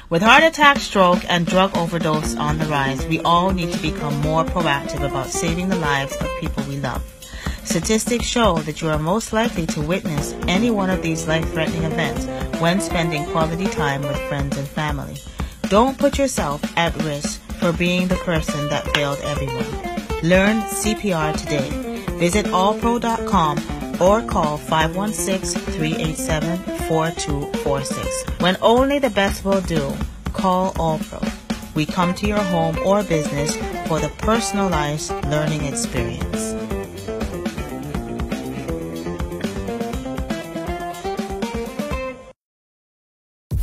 With heart attack, stroke, and drug overdose on the rise, we all need to become more proactive about saving the lives of people we love. Statistics show that you are most likely to witness any one of these life-threatening events when spending quality time with friends and family. Don't put yourself at risk for being the person that failed everyone. Learn CPR today. Visit allpro.com or call 516-387-4246. When only the best will do, call Allpro. We come to your home or business for the personalized learning experience.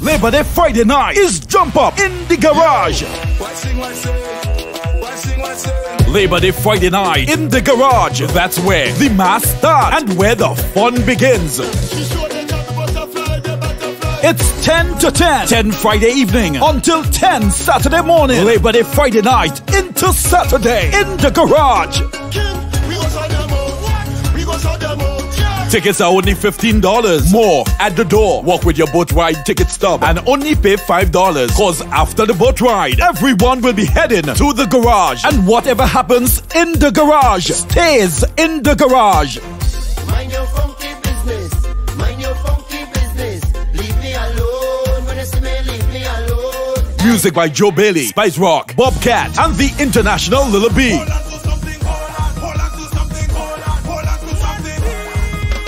Labor Day Friday night is Jump Up in the Garage. Labor Day Friday night in the Garage. That's where the mass starts and where the fun begins. It's 10 to 10. 10 Friday evening until 10 Saturday morning. Labor Day Friday night into Saturday in the Garage. Tickets are only $15. More at the door. Walk with your boat ride ticket stub and only pay $5. Cause after the boat ride, everyone will be heading to the garage. And whatever happens in the garage stays in the garage. Mind your funky business. Mind your funky business. Leave me alone. When you see me, leave me alone. Music by Joe Bailey, Spice Rock, Bobcat, and the International Lil B.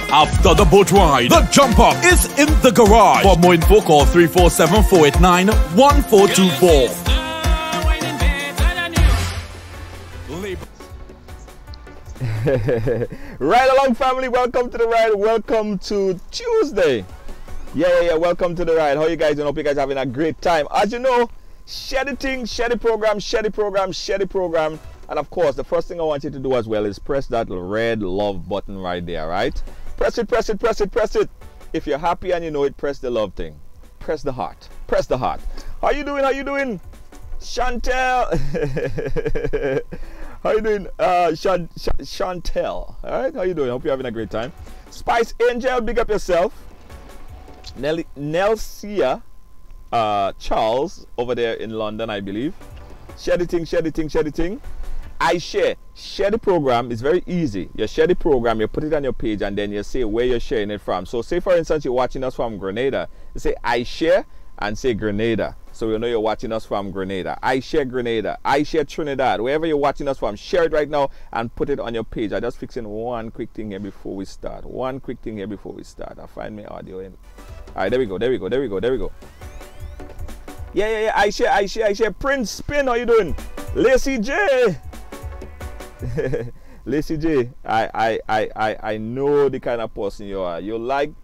After the boat ride, the Jump Up is in the garage. For more info, call 347-489-1424. Ride along, family. Welcome to the ride. Welcome to Tuesday. Yeah. Welcome to the ride. How you guys doing? Hope you guys having a great time. As you know, share the thing, share the program, share the program, share the program. And of course, the first thing I want you to do as well is press that red love button right there, right? Press it, press it, press it, press it. If you're happy and you know it, press the love thing. Press the heart. Press the heart. How you doing? How you doing? Chantel. How you doing? Chantel. All right. How you doing? Hope you're having a great time. Spice Angel, big up yourself. Nelsia Charles over there in London, I believe. Share the thing, share the thing, share the thing. I share the program. It's very easy. You share the program, you put it on your page, and then you say where you're sharing it from. So say for instance you're watching us from Grenada, you say I share and say Grenada, so we know you're watching us from Grenada. I share Grenada, I share Trinidad. Wherever you're watching us from, share it right now and put it on your page. I just fixing one quick thing here before we start. I find my audio in. All right, there we go. Yeah. I share. Prince Spin, how you doing? Lacey J. Lacey J, I know the kind of person you are. You like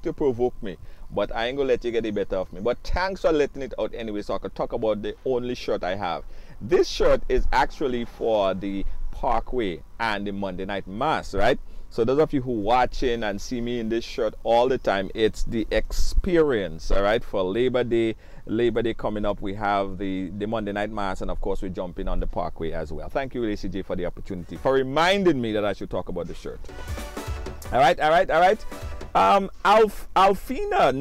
to provoke me, but I ain't gonna let you get the better of me. But thanks for letting it out anyway, so I could talk about the only shirt I have. This shirt is actually for the Parkway and the Monday Night Mass, right? So those of you who watching and see me in this shirt all the time, it's the experience, all right? For Labor Day coming up, we have the Monday Night Mass, and of course we're jumping on the Parkway as well. Thank you, Lacey J, for the opportunity, for reminding me that I should talk about the shirt. All right. Alfina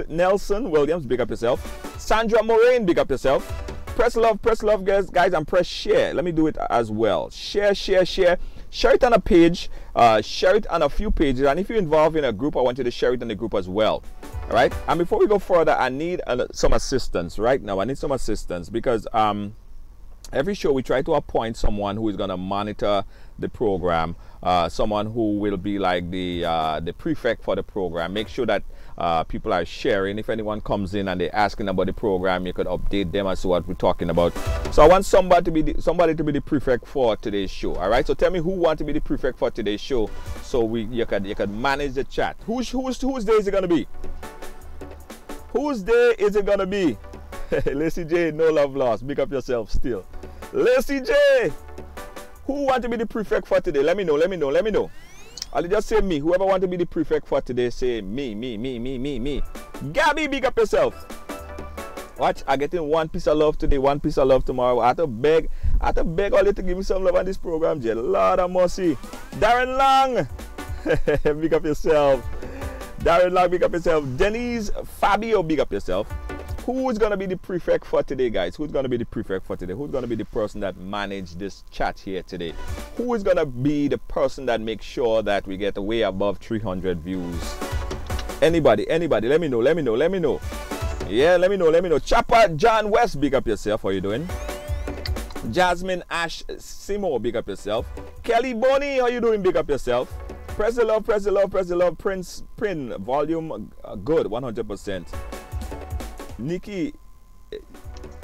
Nelson Williams, big up yourself. Sandra Moraine, big up yourself. Press love, guys, and press share. Let me do it as well. Share. Share it on a page, share it on a few pages, and if you're involved in a group, I want you to share it in the group as well. All right. And before we go further, I need some assistance right now. I need some assistance because every show we try to appoint someone who is going to monitor the program, someone who will be like the prefect for the program. Make sure that people are sharing. If anyone comes in and they're asking about the program, you could update them as to what we're talking about. So I want somebody to be the prefect for today's show. All right. So tell me who want to be the prefect for today's show, so you could manage the chat. Whose day is it gonna be? Whose day is it gonna be? Lacey J, no love lost. Big up yourself still. Lacey J, who want to be the prefect for today? Let me know. I'll just say me. Whoever want to be the prefect for today, say me. Gabby, big up yourself. Watch, I'm getting one piece of love today, one piece of love tomorrow. I have to beg all you to give me some love on this program, Jay. Lord of mercy. Darren Long, big up yourself. Darren Long, big up yourself. Denise Fabio, big up yourself. Who is gonna be the prefect for today, guys? Who's gonna be the prefect for today? Who's gonna be the person that manage this chat here today? Who is gonna be the person that makes sure that we get way above 300 views? Anybody? Let me know. Yeah, let me know. Chopper John West, big up yourself. How you doing? Jasmine Ash Simo, big up yourself. Kelly Bonnie, how you doing? Big up yourself. Press the love. Prince Prin, volume good, 100%. Nikki,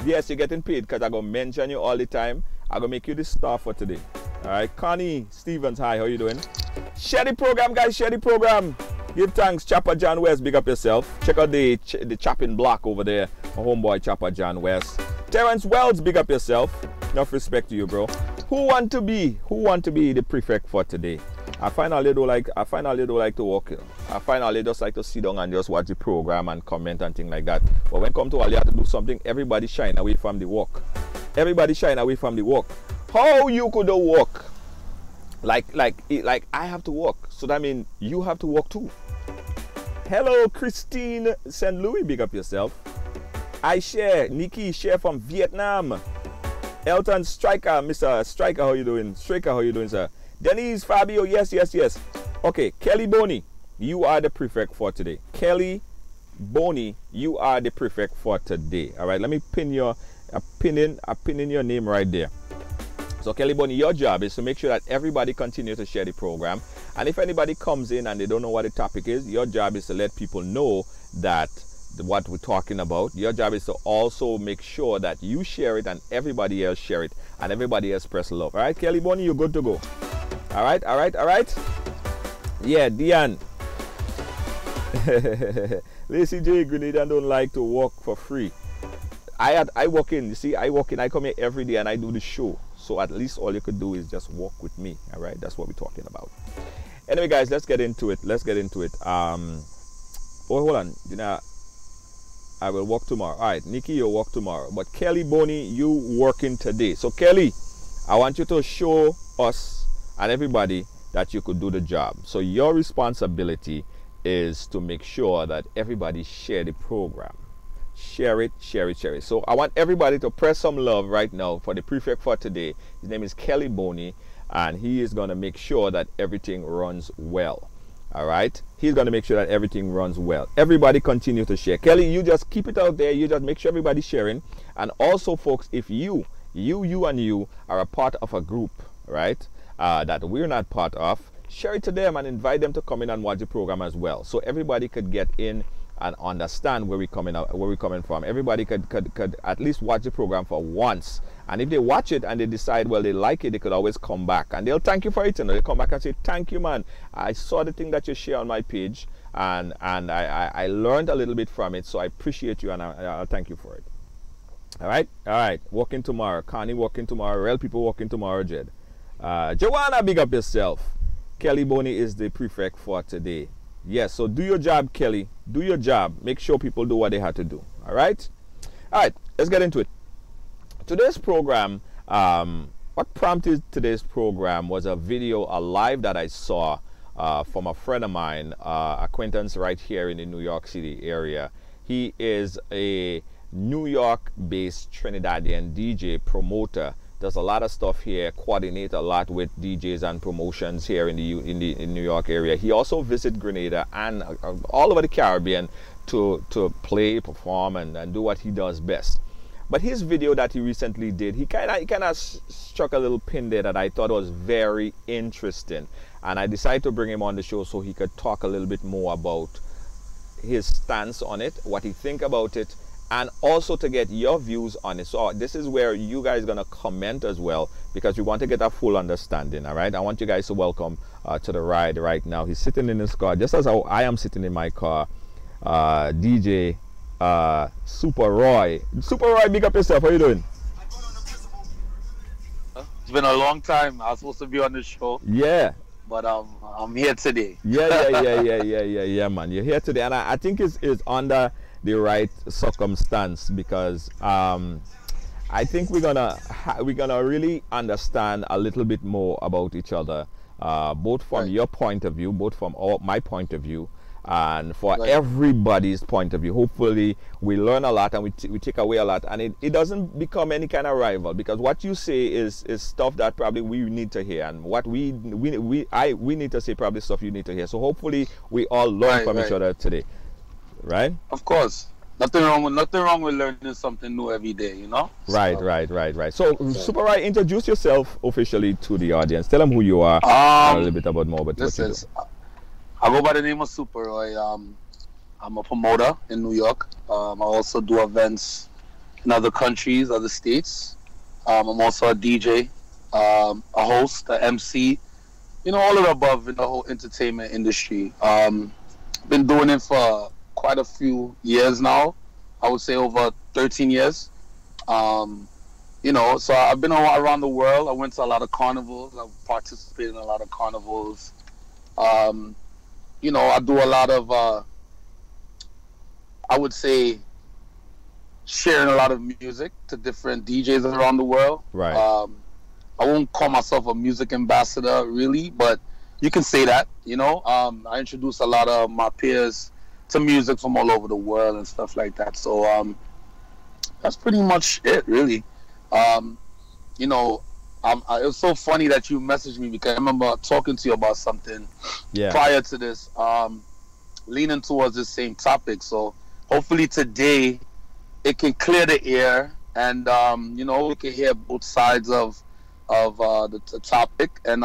yes, you're getting paid because I'm going to mention you all the time. I'm going to make you the star for today. All right, Connie Stevens, hi, how you doing? Share the program, guys, share the program. Give thanks, Chopper John West, big up yourself. Check out the chopping block over there. My homeboy, Chopper John West. Terrence Wells, big up yourself. Enough respect to you, bro. Who want to be the prefect for today? I find a little like to walk. I find a little just like to sit down and just watch the program and comment and things like that. But when it comes to all you have to do something, everybody shine away from the work. How you could walk? Like I have to walk. So that means you have to walk too. Hello, Christine St. Louis, big up yourself. I share, Nikki share from Vietnam. Elton Striker, Mr. Striker, how you doing? Striker, how you doing, sir? Denise Fabio, yes. Okay, Kelly Boney, you are the prefect for today. Kelly Boney, you are the prefect for today. All right, let me pin your your name right there. So Kelly Boney, your job is to make sure that everybody continue to share the program. And if anybody comes in and they don't know what the topic is, your job is to let people know that what we're talking about. Your job is to also make sure that you share it and everybody else share it and everybody else press love. All right, Kelly Boney, you're good to go. All right. Yeah, Diane. Lacey J. Grenada don't like to work for free. I walk in. You see, I come here every day and I do the show. So at least all you could do is just walk with me. All right, that's what we're talking about. Anyway, guys, let's get into it. Oh, hold on. You know, I will work tomorrow. All right, Nikki, you'll work tomorrow. But Kelly Boney, you working today. So Kelly, I want you to show us and everybody that you could do the job. So your responsibility is to make sure that everybody share the program. Share it. So I want everybody to press some love right now for the prefect for today. His name is Kelly Boney, and he is going to make sure that everything runs well. All right, he's going to make sure that everything runs well. Everybody continue to share. Kelly, you just keep it out there. You just make sure everybody's sharing. And also, folks, if you are a part of a group, right, that we're not part of, share it to them and invite them to come in and watch the program as well, so everybody could get in and understand where we're coming from. Everybody could at least watch the program for once, and if they watch it and they decide, well, they like it, they could always come back and they'll thank you for it. And they'll come back and say, thank you, man, I saw the thing that you share on my page and I learned a little bit from it, so I appreciate you and I'll thank you for it. All right, working tomorrow. Connie working tomorrow. Real people working tomorrow. Jed, Joanna, big up yourself. Kelly Boney is the prefect for today. Yes, so do your job, Kelly. Do your job. Make sure people do what they have to do. All right, let's get into it. Today's program, what prompted today's program was a live that I saw from a friend of mine, acquaintance right here in the New York City area. He is a New York-based Trinidadian DJ promoter. Does a lot of stuff here, coordinate a lot with DJs and promotions here in the New York area. He also visits Grenada and all over the Caribbean to play, perform, and do what he does best. But his video that he recently did, he kind of struck a little pin there that I thought was very interesting, and I decided to bring him on the show so he could talk a little bit more about his stance on it, what he think about it, and also to get your views on it. So this is where you guys are going to comment as well, because we want to get a full understanding. All right, I want you guys to welcome to the ride right now. He's sitting in his car just as I am sitting in my car. DJ Super Roy, big up yourself. How you doing? It's been a long time. I was supposed to be on the show. Yeah, but I'm here today. Yeah, man. You're here today, and I think it's under the right circumstance, because I think we're gonna really understand a little bit more about each other, both from your point of view, both from my point of view, and for Right. everybody's point of view. Hopefully we learn a lot and we take away a lot, and it doesn't become any kind of rival, because what you say is stuff that probably we need to hear, and what we need to say probably stuff you need to hear. So hopefully we all learn Right, from each right. other today, right? Of course. Nothing wrong with learning something new every day, you know? Right, So, right. So Super Right, introduce yourself officially to the audience. Tell them who you are, and a little bit about more about what you do. Listen, I go by the name of Super Roy. I'm a promoter in New York. I also do events in other countries, other states. I'm also a DJ, a host, a MC, you know, all of the above in the whole entertainment industry. Been doing it for quite a few years now. I would say over 13 years. You know, so I've been around the world. I went to a lot of carnivals. I've participated in a lot of carnivals. You know, I do a lot of, I would say, sharing a lot of music to different DJs around the world. Right. I won't call myself a music ambassador, really, but you can say that, you know. I introduce a lot of my peers to music from all over the world and stuff like that. So that's pretty much it, really. You know, it was so funny that you messaged me, because I remember talking to you about something prior to this, leaning towards the same topic. So hopefully today it can clear the air, and you know, we can hear both sides of the topic, and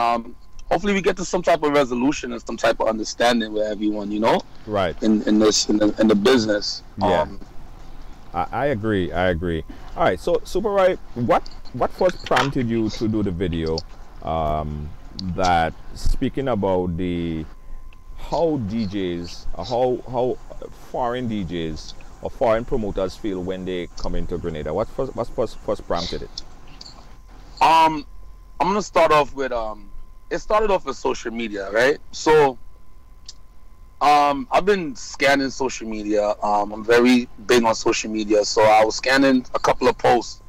hopefully we get to some type of resolution and some type of understanding with everyone, you know, Right. in the business. Yeah. I agree. All right. So Super Right, what first prompted you to do the video that speaking about the how DJs, how foreign DJs or foreign promoters feel when they come into Grenada? What first prompted it? I'm gonna start off with it started off with social media, right? So I've been scanning social media. I'm very big on social media, so I was scanning a couple of posts,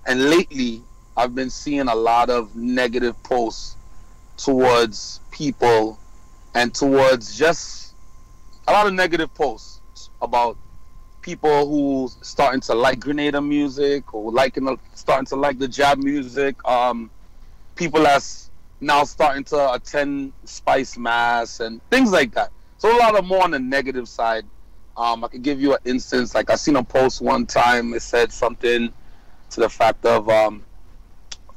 and lately I've been seeing a lot of negative posts towards people, and towards just a lot of negative posts about people who starting to like Grenada music, or starting to like the jab music. People that's now starting to attend Spice Mass and things like that. So a lot of more on the negative side. I could give you an instance. Like, I seen a post one time. It said something to the fact of,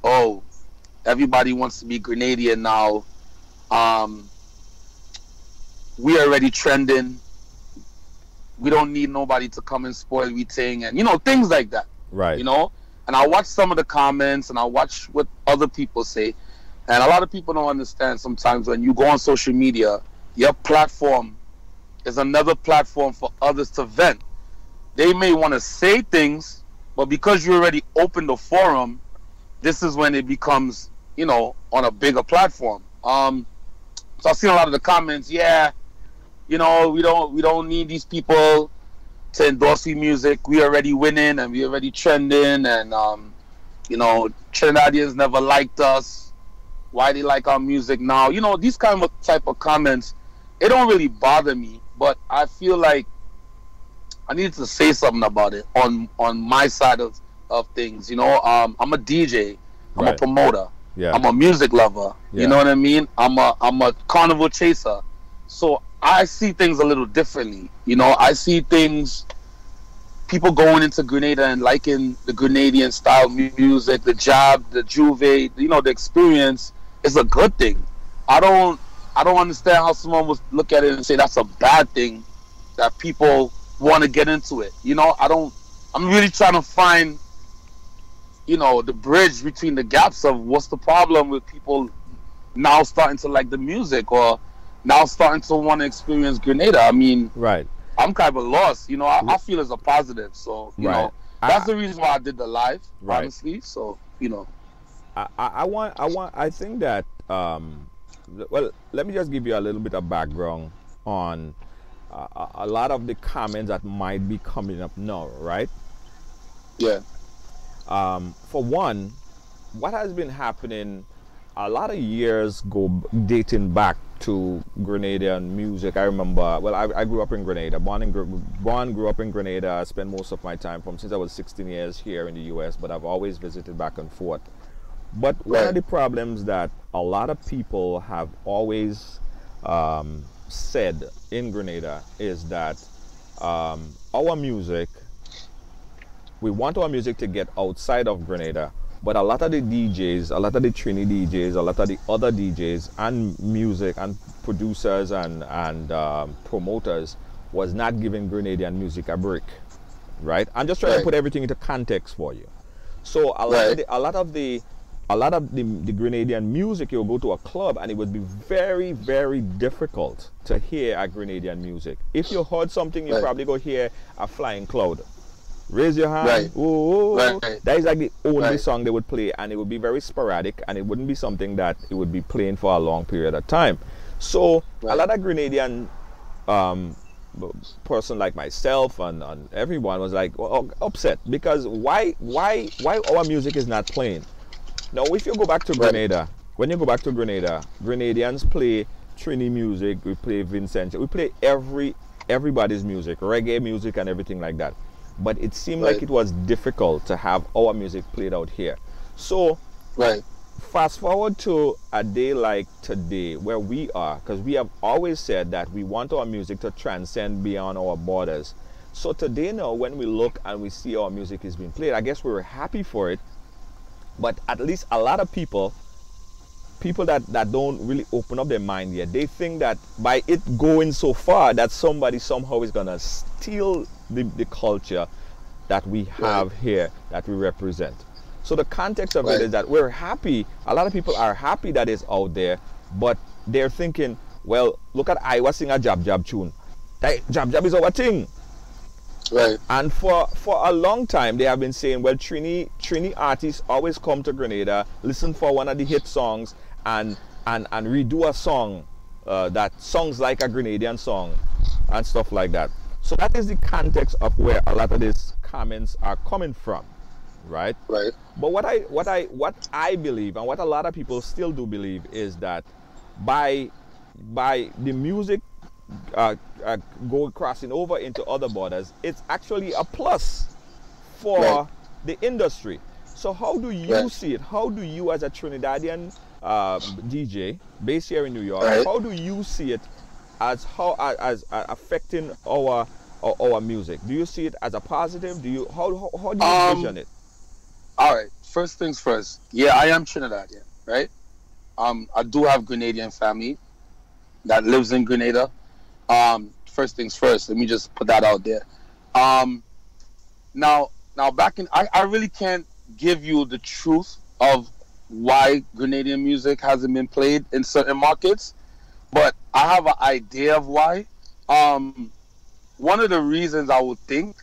oh, everybody wants to be Grenadian now. We already trending. We don't need nobody to come and spoil everything, and you know, things like that. Right. You know, and I watch some of the comments, and I watch what other people say, and a lot of people don't understand sometimes when you go on social media, your platform is another platform for others to vent. They may want to say things, but because you already opened the forum, this is when it becomes, you know, on a bigger platform. So I've seen a lot of the comments. Yeah, you know, we don't need these people to endorse the music. We already winning, and we already trending, and you know, Trinidadians never liked us. Why they like our music now? You know, these kind of type of comments, it don't really bother me, but I feel like I needed to say something about it on my side of things. You know, I'm a DJ, I'm a Right. promoter, Yeah. I'm a music lover. Yeah. You know what I mean? I'm a carnival chaser. So I see things a little differently. You know, I see things, people going into Grenada and liking the Grenadian style music, the jab, the juve, you know, the experience is a good thing. I don't understand how someone would look at it and say that's a bad thing, that people want to get into it. You know, I'm really trying to find, you know, the bridge between the gaps of what's the problem with people now starting to like the music, or now starting to want to experience Grenada. I mean, Right. I'm kind of lost. You know, I feel it's a positive. So, you Right. know, that's the reason why I did the live, Right. honestly. So, you know. I think that well, let me just give you a little bit of background on a lot of the comments that might be coming up now, right? Yeah. For one, what has been happening a lot of years dating back to Grenadian music, I remember, well, I grew up in Grenada, grew up in Grenada. I spent most of my time since I was 16 years here in the US, but I've always visited back and forth. But one of the problems that a lot of people have always said in Grenada is that our music, we want our music to get outside of Grenada, but a lot of the DJs, a lot of the Trini DJs, a lot of the other DJs and music and producers and promoters was not giving Grenadian music a break, right? I'm just trying to put everything into context for you. So a lot of the Grenadian music, you'll go to a club and it would be very, very difficult to hear a Grenadian music. If you heard something, you probably go hear a Flying Cloud. Raise your hand. That is like the only song they would play, and it would be very sporadic, and it wouldn't be something that it would be playing for a long period of time. So a lot of Grenadian person like myself and everyone was like upset because why our music is not playing. Now if you go back to Grenada, when you go back to Grenada, Grenadians play Trini music, we play Vincent, we play everybody's music, reggae music and everything like that. But it seemed like it was difficult to have our music played out here. So fast forward to a day like today where we are, because we have always said that we want our music to transcend beyond our borders. So today now when we look and we see our music is being played, I guess we're happy for it. But at least a lot of people that don't really open up their mind yet, they think that by it going so far that somebody somehow is gonna steal the culture that we have here, that we represent. So the context of it is that we're happy, a lot of people are happy that it's out there, but they're thinking, well, look at Iowa sing a Jab Jab tune. That Jab Jab is our thing. And for a long time they have been saying, well, Trini artists always come to Grenada, listen for one of the hit songs and redo a song that sounds like a Grenadian song and stuff like that. So that is the context of where a lot of these comments are coming from, right? But what I believe, and what a lot of people still do believe, is that by the music crossing over into other borders, it's actually a plus for the industry. So how do you see it? How do you, as a Trinidadian DJ based here in New York, how do you see it as affecting our music? Do you see it as a positive? Do you how do you envision it? All right. First things first. Yeah, I am Trinidadian, right? I do have Grenadian family that lives in Grenada. First things first. Let me just put that out there. Now back in, I really can't give you the truth of why Grenadian music hasn't been played in certain markets, but I have an idea of why. One of the reasons I would think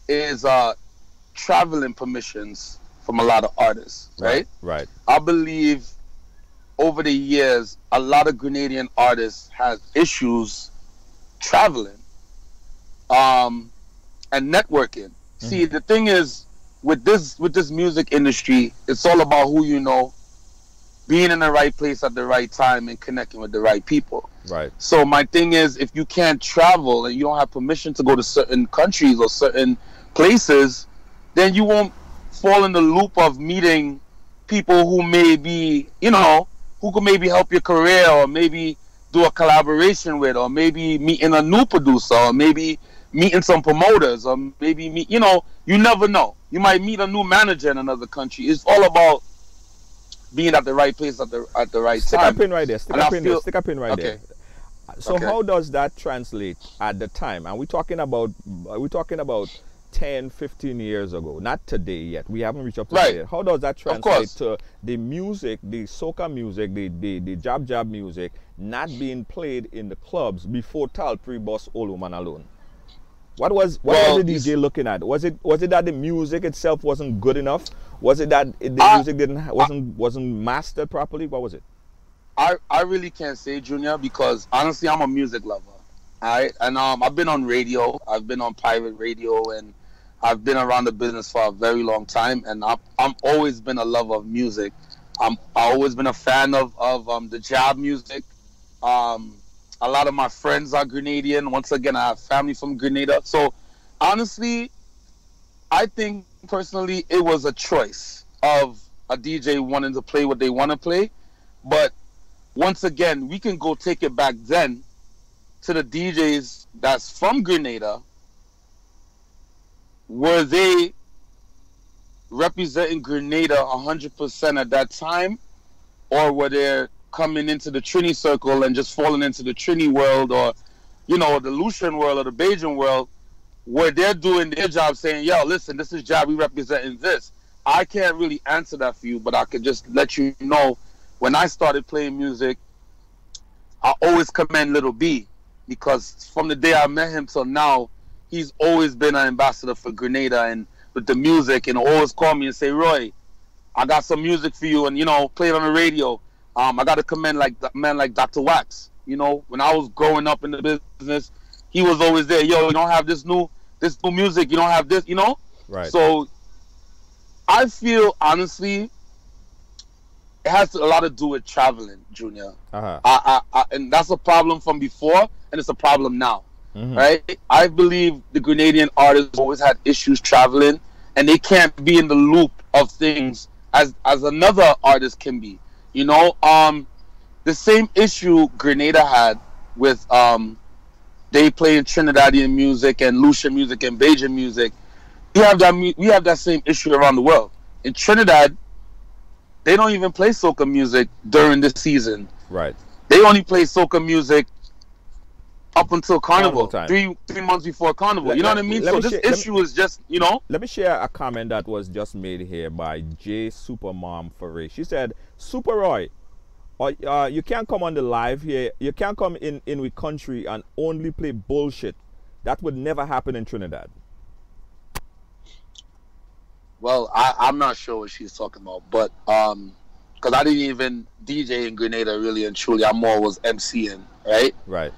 is traveling permissions from a lot of artists, right? I believe over the years a lot of Grenadian artists have issues traveling and networking. See, the thing is with this music industry, it's all about who you know, being in the right place at the right time and connecting with the right people. So my thing is, if you can't travel and you don't have permission to go to certain countries or certain places, then you won't fall in the loop of meeting people who may be, you know, who could maybe help your career, or maybe do a collaboration with, or maybe meeting a new producer, or maybe meeting some promoters, or maybe meet, you know, you never know. You might meet a new manager in another country. It's all about being at the right place at the right time. Stick up in right there. Stick up in right there. So how does that translate at the time? And we're talking about 10, 15 years ago, not today yet. We haven't reached up to today. How does that translate to the music, the soca music, the jab jab music not being played in the clubs before Talpri Boss Oluman alone? What was the DJ looking at? Was it that the music itself wasn't good enough? Was it that the music wasn't mastered properly? What was it? I really can't say, Junior, because honestly I'm a music lover. Alright, and I've been on radio, I've been on pirate radio, and I've been around the business for a very long time, and I'm always been a lover of music. I've always been a fan of the jab music, A lot of my friends are Grenadian. Once again, I have family from Grenada. So honestly, I think personally it was a choice of a DJ wanting to play what they want to play. But once again, we can go take it back then to the DJs that's from Grenada. Were they representing Grenada 100% at that time? Or were they coming into the Trini circle and just falling into the Trini world, or, you know, the Lucian world or the Bajan world, where they're doing their job saying, yo, listen, this is job, we representing this. I can't really answer that for you, but I could just let you know, when I started playing music, I always commend Little B, because from the day I met him till now, he's always been an ambassador for Grenada and with the music, and always call me and say, Roy, I got some music for you, and, you know, play it on the radio. I got to commend like man like Dr. Wax. You know, when I was growing up in the business, he was always there. Yo, you don't have this new music. You don't have this. You know. Right. So I feel honestly, it has a lot to do with traveling, Junior. And that's a problem from before, and it's a problem now. Right. I believe the Grenadian artists always had issues traveling, and they can't be in the loop of things as another artist can be. You know, the same issue Grenada had with they playing Trinidadian music and Lucian music and Bajan music. We have that same issue around the world. In Trinidad, they don't even play soca music during this season. Right. They only play soca music up until Carnival time. three months before Carnival. You know what I mean? So this issue is just, you know. Let me share a comment that was just made here by J Supermom Foray. She said, Super Roy, you can't come on the live here. You can't come in with country and only play bullshit. That would never happen in Trinidad. Well, I'm not sure what she's talking about, but because I didn't even DJ in Grenada really and truly. I more was MCing, right? Right.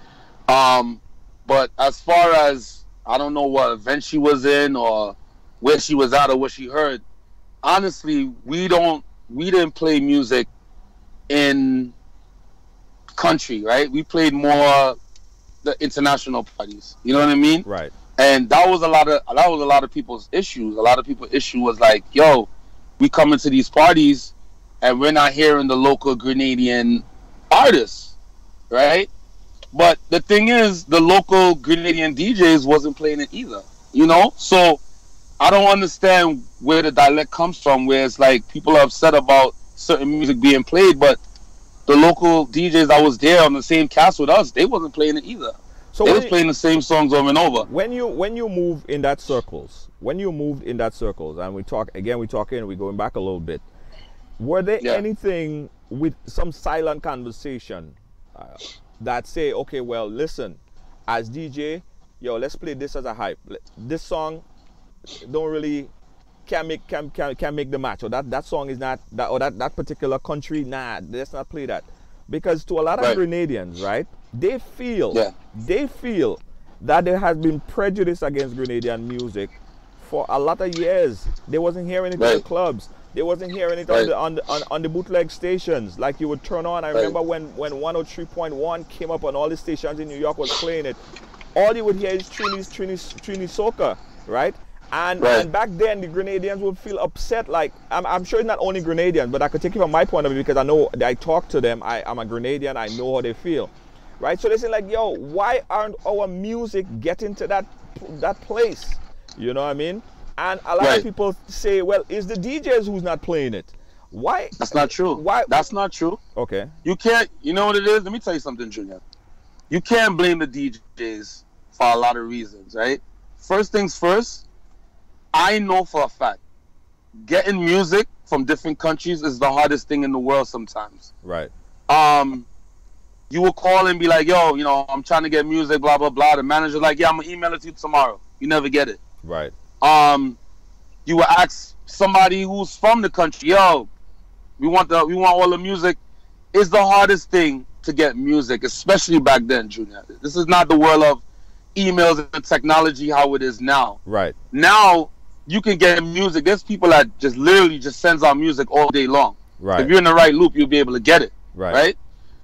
But as far as, I don't know what event she was in or where she was at or what she heard, honestly, we didn't play music in country, right? We played more the international parties. You know what I mean? Right. And that was a lot of people's issues. A lot of people's issue was like, yo, we come into these parties and we're not hearing the local Grenadian artists, right? But the thing is, the local Grenadian DJs wasn't playing it either, you know? So I don't understand where the dialect comes from, where it's like people are upset about certain music being played, but the local DJs that was there on the same cast with us, they wasn't playing it either. So they was playing the same songs over and over. When you move in that circles, and we talking, we're going back a little bit, were there anything with some silent conversation that say, okay, well, listen, as DJ, yo, let's play this as a hype. This song don't really can make the match, or that song is not that, or that particular country, nah, let's not play that. Because to a lot of Grenadians, right, they feel that there has been prejudice against Grenadian music for a lot of years. They wasn't hearing it in the clubs. They wasn't hearing it on the bootleg stations. Like you would turn on. I remember when 103.1 came up on all the stations in New York was playing it. All you would hear is Trini soca, right? And back then the Grenadians would feel upset. Like I'm sure it's not only Grenadians, but I could take it from my point of view because I know I talk to them. I'm a Grenadian. I know how they feel, right? So they say like, yo, why aren't our music getting to that place? You know what I mean? And a lot of people say, well, it's the DJs who's not playing it. Why? That's not true. Why? That's not true. Okay. You can't, you know what it is? Let me tell you something, Junior. You can't blame the DJs for a lot of reasons, right? First things first, I know for a fact, getting music from different countries is the hardest thing in the world sometimes. Right. You will call and be like, yo, you know, I'm trying to get music, blah, blah, blah. The manager's like, yeah, I'm going to email it to you tomorrow. You never get it. Right. You will ask somebody who's from the country, yo, we want all the music. It's the hardest thing to get music, especially back then, Junior. This is not the world of emails and technology how it is now. Right. Now you can get music. There's people that literally just sends out music all day long. Right. If you're in the right loop, you'll be able to get it. Right.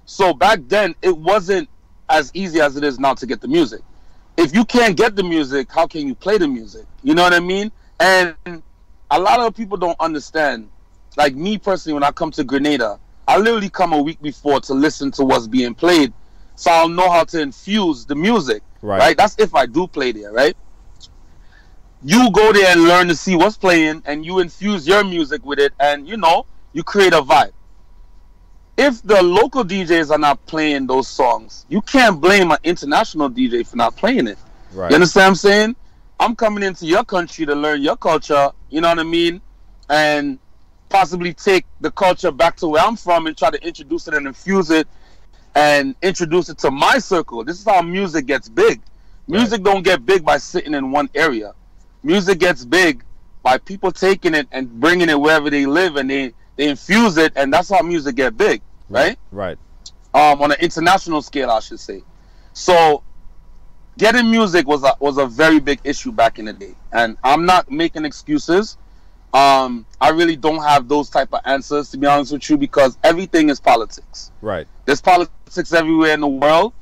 So back then, it wasn't as easy as it is now to get the music. If you can't get the music, how can you play the music? You know what I mean? And a lot of people don't understand. Like me personally, when I come to Grenada, I literally come a week before to listen to what's being played, so I'll know how to infuse the music. Right? That's if I do play there, right? You go there and learn to see what's playing, and you infuse your music with it, and you know, you create a vibe. If the local DJs are not playing those songs, you can't blame an international DJ for not playing it. Right. You understand what I'm saying? I'm coming into your country to learn your culture, you know what I mean? And possibly take the culture back to where I'm from and try to introduce it and infuse it and introduce it to my circle. This is how music gets big. Music don't get big by sitting in one area. Music gets big by people taking it and bringing it wherever they live, and they infuse it, and that's how music get big, right? Right. On an international scale, I should say. So getting music was a very big issue back in the day, and I'm not making excuses. I really don't have those type of answers, to be honest with you, because everything is politics. Right. There's politics everywhere in the world.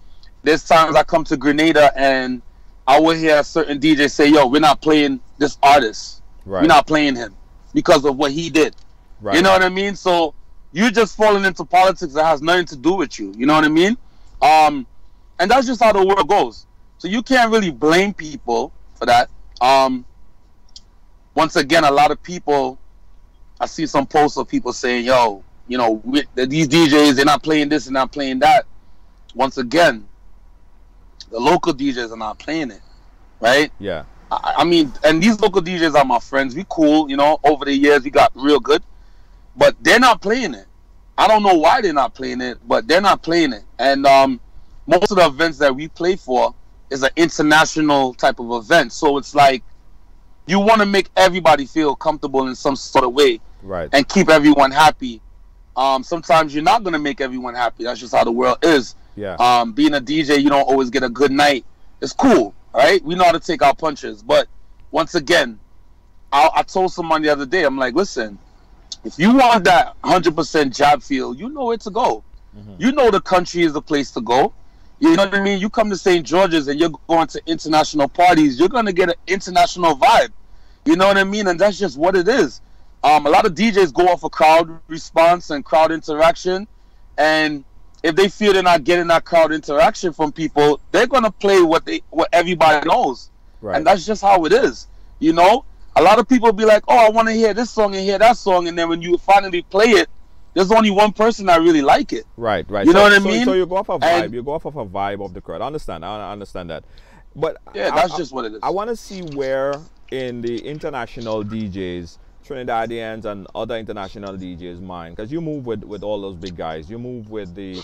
There's times I come to Grenada and I will hear a certain DJ say, yo, we're not playing this artist. Right. We're not playing him because of what he did. Right. You know what I mean? So you're just falling into politics that has nothing to do with you. You know what I mean? And that's just how the world goes. So you can't really blame people for that. Once again, a lot of people, I see some posts of people saying, yo, you know, these DJs, they're not playing this and not playing that. Once again, the local DJs are not playing it, right? Yeah. I mean, and these local DJs are my friends. We cool, you know, over the years we got real good. But they're not playing it. I don't know why they're not playing it, but they're not playing it. And most of the events that we play for is an international type of event. So it's like you want to make everybody feel comfortable in some sort of way, right? And keep everyone happy. Sometimes you're not going to make everyone happy. That's just how the world is. Yeah. Being a DJ, you don't always get a good night. It's cool, all right? We know how to take our punches. But once again, I told someone the other day, I'm like, listen, if you want that 100% job feel, you know where to go. Mm-hmm. You know the country is the place to go. You know what I mean? You come to St. George's and you're going to international parties, you're going to get an international vibe. You know what I mean? And that's just what it is. A lot of DJs go off of crowd response and crowd interaction. And if they feel they're not getting that crowd interaction from people, they're going to play what everybody knows. Right. And that's just how it is. You know? A lot of people be like, oh, I want to hear this song and hear that song. And then when you finally play it, there's only one person that really like it. Right, right. You know what I mean? So you go off a vibe. You go off of a vibe of the crowd. I understand that. But yeah, that's just what it is. I want to see where in the international DJs, Trinidadians and other international DJs mind, because you move with all those big guys. You move with the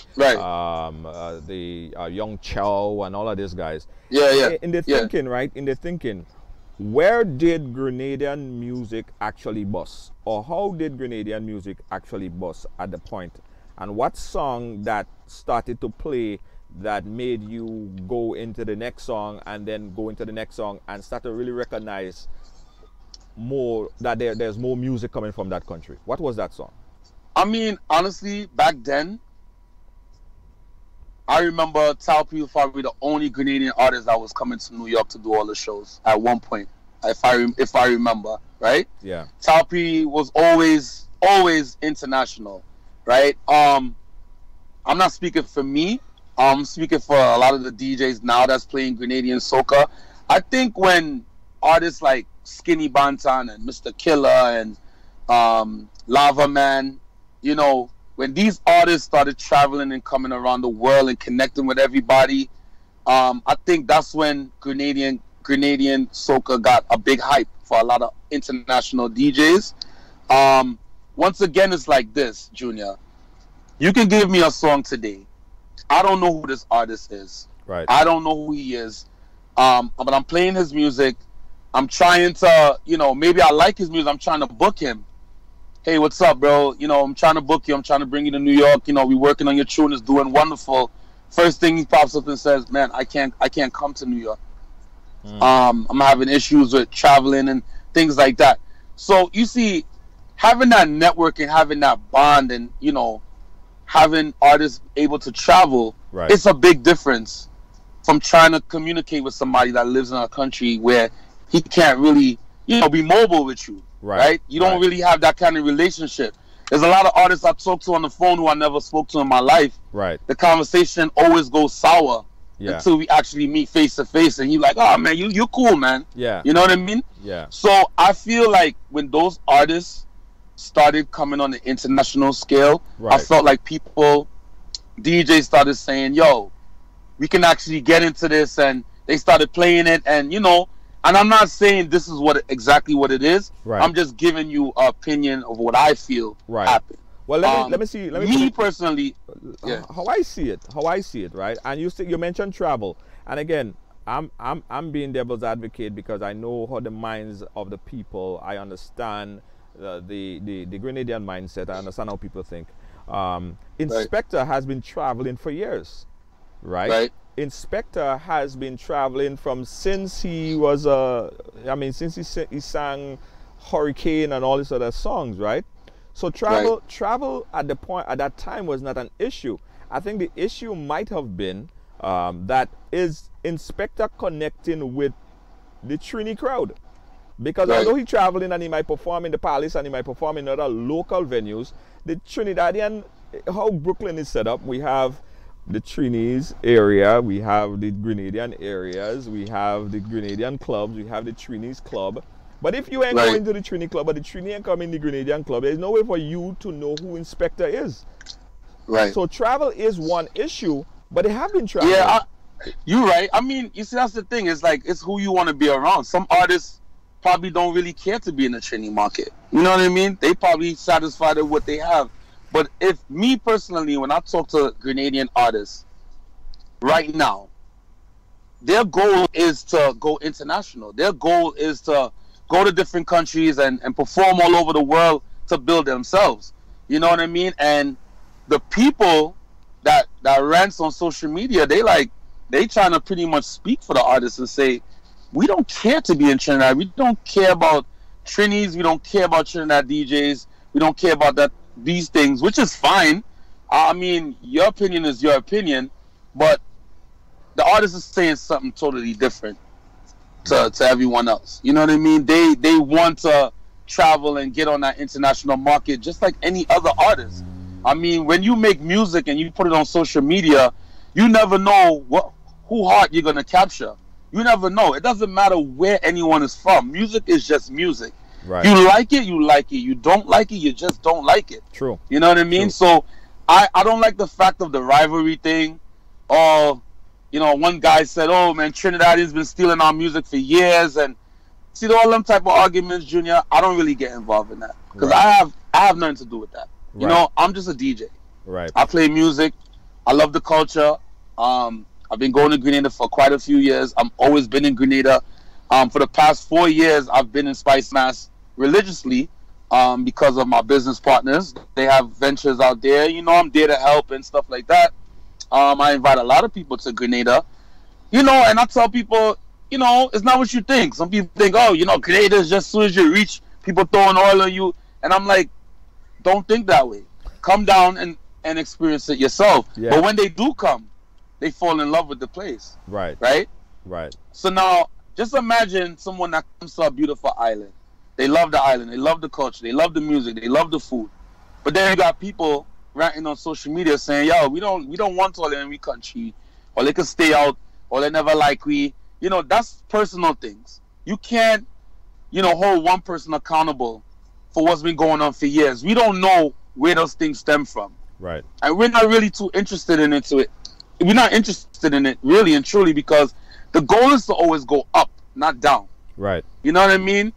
Young Chow and all of these guys. Yeah. In the thinking, right? In the thinking, where did Grenadian music actually bust? Or how did Grenadian music actually bust at the point? And what song that started to play that made you go into the next song and then go into the next song and start to really recognize more that there's more music coming from that country? What was that song? I mean, honestly, back then, I remember Talpi was probably the only Grenadian artist that was coming to New York to do all the shows at one point, if I remember, right? Yeah. Talpi was always international, right? I'm not speaking for me. I'm speaking for a lot of the DJs now that's playing Grenadian soca. I think when artists like Skinny Bantan and Mr. Killer and Lava Man, you know, when these artists started traveling and coming around the world and connecting with everybody, I think that's when Grenadian soca got a big hype for a lot of international DJs. Once again, it's like this, Junior. You can give me a song today. I don't know who this artist is. Right. I don't know who he is. But I'm playing his music. I'm trying to, you know, maybe I like his music. I'm trying to book him. Hey, what's up, bro? You know, I'm trying to book you. I'm trying to bring you to New York. You know, we're working on your tune. It's doing wonderful. First thing he pops up and says, man, I can't come to New York. I'm having issues with traveling and things like that. So you see, having that network and having that bond and, you know, having artists able to travel, Right. it's a big difference from trying to communicate with somebody that lives in a country where he can't really, be mobile with you. Right. You don't really have that kind of relationship. There's a lot of artists I talk to on the phone who I never spoke to in my life. Right. The conversation always goes sour until we actually meet face to face, and you're like, oh man, you're cool, man. Yeah. You know what I mean? Yeah. So I feel like when those artists started coming on the international scale, Right. I felt like DJs started saying, yo, we can actually get into this, and they started playing it, and and I'm not saying this is exactly what it is. Right. I'm just giving you an opinion of what I feel happened. Well, let me see. Me personally, how I see it, right? And you mentioned travel, and again, I'm being devil's advocate because I know how the minds of the people. I understand the Grenadian mindset. I understand how people think. Inspector has been traveling for years, right? Inspector has been traveling since he was since he sang Hurricane and all these other songs, right? So travel at that time was not an issue. I think the issue might have been that is Inspector connecting with the Trini crowd, because although he traveling and he might perform in the Palace and he might perform in other local venues, the Trinidadian, how Brooklyn is set up, we have the Trinis area, we have the Grenadian areas, we have the Grenadian clubs, we have the Trinis club. But if you ain't going to the Trini club or the Trini ain't coming in the Grenadian club, there's no way for you to know who Inspector is. Right. So travel is one issue, but they have been traveling. Yeah, you're right. I mean, you see, that's the thing. It's like, it's who you want to be around. Some artists probably don't really care to be in the Trini market. You know what I mean? They probably satisfied with what they have. But if me personally, when I talk to Grenadian artists right now, their goal is to go international. Their goal is to go to different countries and perform all over the world to build themselves. You know what I mean? And the people that rants on social media, they trying to pretty much speak for the artists and say, we don't care to be in Trinidad. We don't care about Trinis. We don't care about Trinidad DJs. We don't care about these things, which is fine. I mean, your opinion is your opinion, but the artist is saying something totally different to everyone else. You know what I mean? They want to travel and get on that international market just like any other artist. I mean, when you make music and you put it on social media, you never know who heart you're gonna capture. You never know. It doesn't matter where anyone is from. Music is just music. Right. You like it, you like it. You don't like it, you just don't like it. True. You know what I mean? True. So I don't like the fact of the rivalry thing. Or, one guy said, oh man, Trinidadians been stealing our music for years, and see all them type of arguments, Junior. I don't really get involved in that. Because I have nothing to do with that. You know, I'm just a DJ. Right. I play music. I love the culture. I've been going to Grenada for quite a few years. I've always been in Grenada. For the past 4 years, I've been in Spice Mass religiously because of my business partners. They have ventures out there. I'm there to help and stuff like that. I invite a lot of people to Grenada. And I tell people, it's not what you think. Some people think, oh, Grenada is just as soon as you reach, people throwing oil on you. And I'm like, don't think that way. Come down and experience it yourself. Yeah. But when they do come, they fall in love with the place. Right. Right? Right. So now, just imagine someone that comes to a beautiful island. They love the island. They love the culture. They love the music. They love the food. But then you got people ranting on social media saying, yo, we don't want all in we country. Or they can stay out. Or they never like we. That's personal things. You can't, hold one person accountable for what's been going on for years. We don't know where those things stem from. Right. And we're not really too interested in it. We're not interested in it really and truly because the goal is to always go up, not down. Right. You know what I mean?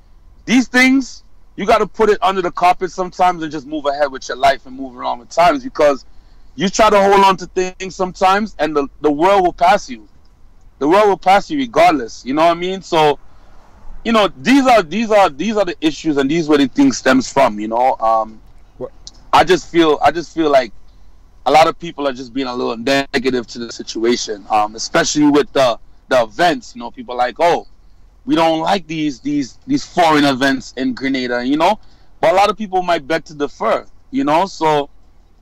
These things, you got to put it under the carpet sometimes and just move ahead with your life and move along with times, because you try to hold on to things sometimes and the world will pass you. The world will pass you regardless. You know what I mean? So, these are the issues, and these where the thing stems from. I just feel like a lot of people are just being a little negative to the situation, especially with the events. People are like, oh, we don't like these foreign events in Grenada, but a lot of people might beg to defer, so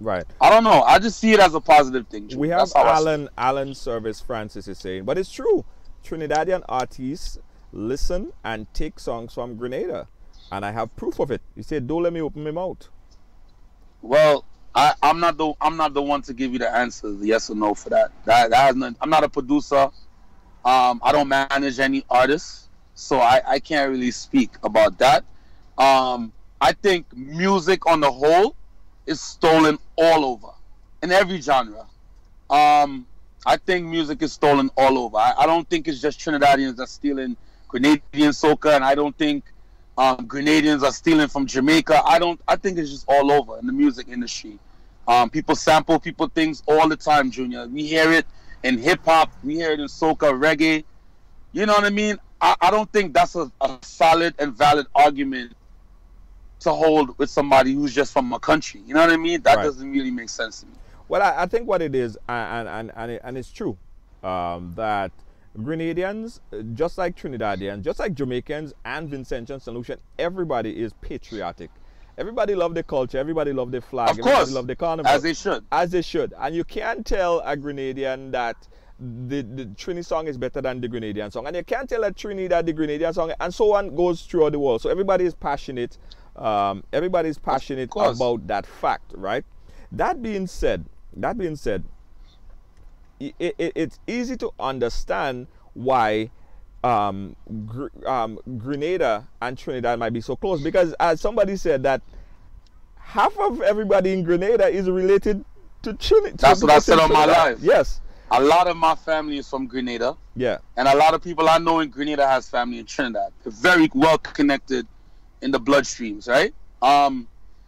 Right. I don't know. I just see it as a positive thing. We have Alan Service Francis is saying, but it's true. Trinidadian artists listen and take songs from Grenada, and I have proof of it. He said, "Don't let me open my mouth." Well, I'm not the one to give you the answers, yes or no for that. That has not, I'm not a producer. I don't manage any artists, so I can't really speak about that. I think music on the whole is stolen all over, in every genre. I think music is stolen all over. I don't think it's just Trinidadians that's stealing Grenadian soca, and I don't think Grenadians are stealing from Jamaica. I think it's just all over in the music industry. People sample people things all the time, Junior. We hear it in hip-hop. We hear it in soca, reggae. You know what I mean? I don't think that's a solid and valid argument to hold with somebody who's just from a country. You know what I mean? That doesn't really make sense to me. Well, I think what it is, and it's true, that Grenadians, just like Trinidadians, just like Jamaicans and Vincentian St. Lucian, everybody is patriotic. Everybody love their culture. Everybody love their flag. Of course, everybody love their carnival. as they should. As they should. And you can't tell a Grenadian that the Trini song is better than the Grenadian song, and you can't tell a Trini that the Grenadian song, and so on goes throughout the world. So everybody is passionate. Everybody is passionate about that fact, right? That being said, it's easy to understand why Grenada and Trinidad might be so close, because as somebody said that half of everybody in Grenada is related to Trinidad. That's what I said on my live. Yes. A lot of my family is from Grenada. Yeah. And a lot of people I know in Grenada has family in Trinidad. They're very well connected in the bloodstreams, right?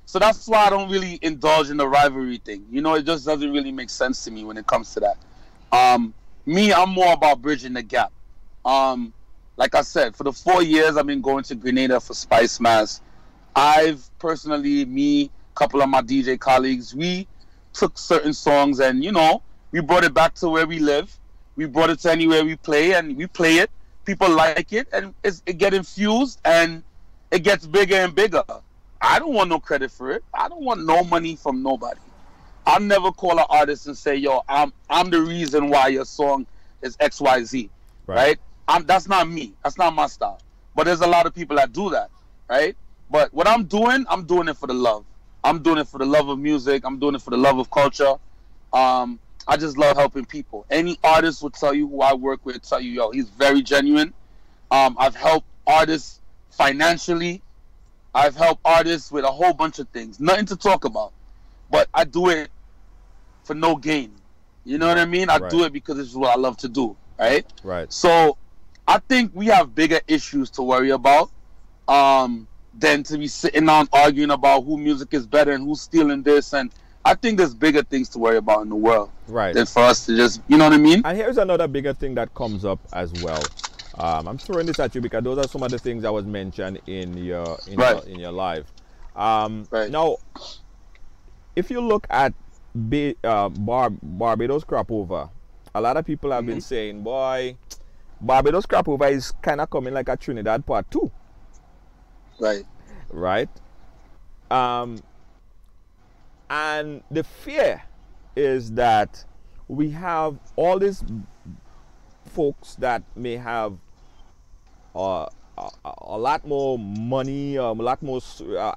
So that's why I don't really indulge in the rivalry thing. You know, it just doesn't really make sense to me when it comes to that. I'm more about bridging the gap. Like I said, for the 4 years I've been going to Grenada for Spice Mass, I've personally, a couple of my DJ colleagues, we took certain songs and, you know, we brought it back to where we live. We brought it to anywhere we play, and we play it. People like it, and it gets infused, and it gets bigger and bigger. I don't want no credit for it. I don't want no money from nobody. I'll never call an artist and say, yo, I'm the reason why your song is XYZ, right? That's not me. That's not my style. But there's a lot of people that do that, right? But what I'm doing it for the love. I'm doing it for the love of music. I'm doing it for the love of culture. I just love helping people. Any artist will tell you who I work with, tell you, yo, he's very genuine. I've helped artists financially. I've helped artists with a whole bunch of things. Nothing to talk about. But I do it for no gain. You know what I mean? I do it because this is what I love to do, right? Right. So I think we have bigger issues to worry about than to be sitting down arguing about who music is better and who's stealing this. And I think there's bigger things to worry about in the world than for us to just, you know what I mean? And here's another bigger thing that comes up as well. I'm throwing this at you because those are some of the things that was mentioned in your live. Now, if you look at Barbados Crop Over, a lot of people have been saying, boy, Barbados Crop Over is kind of coming like a Trinidad Part 2. Right? And the fear is that we have all these folks that may have a lot more money, a lot more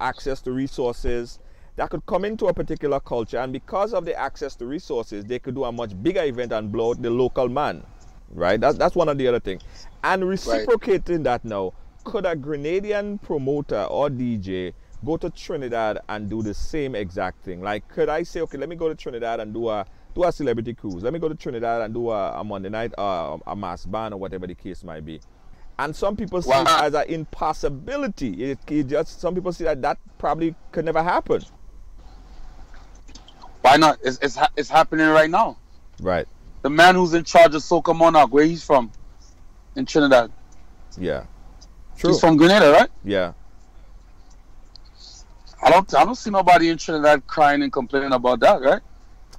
access to resources that could come into a particular culture, and because of the access to resources, they could do a much bigger event and blow out the local man, right? That's one of the other things. And reciprocating that now, could a Grenadian promoter or DJ go to Trinidad and do the same exact thing? Like, could I say, okay, let me go to Trinidad and do a celebrity cruise. Let me go to Trinidad and do a Monday night, a mass band, or whatever the case might be. And some people see it as an impossibility. Some people see that probably could never happen. Why not? It's happening right now. Right. The man who's in charge of Soca Monarch, where he's from, in Trinidad. Yeah. True. He's from Grenada, right? Yeah. I don't see nobody in Trinidad crying and complaining about that, right?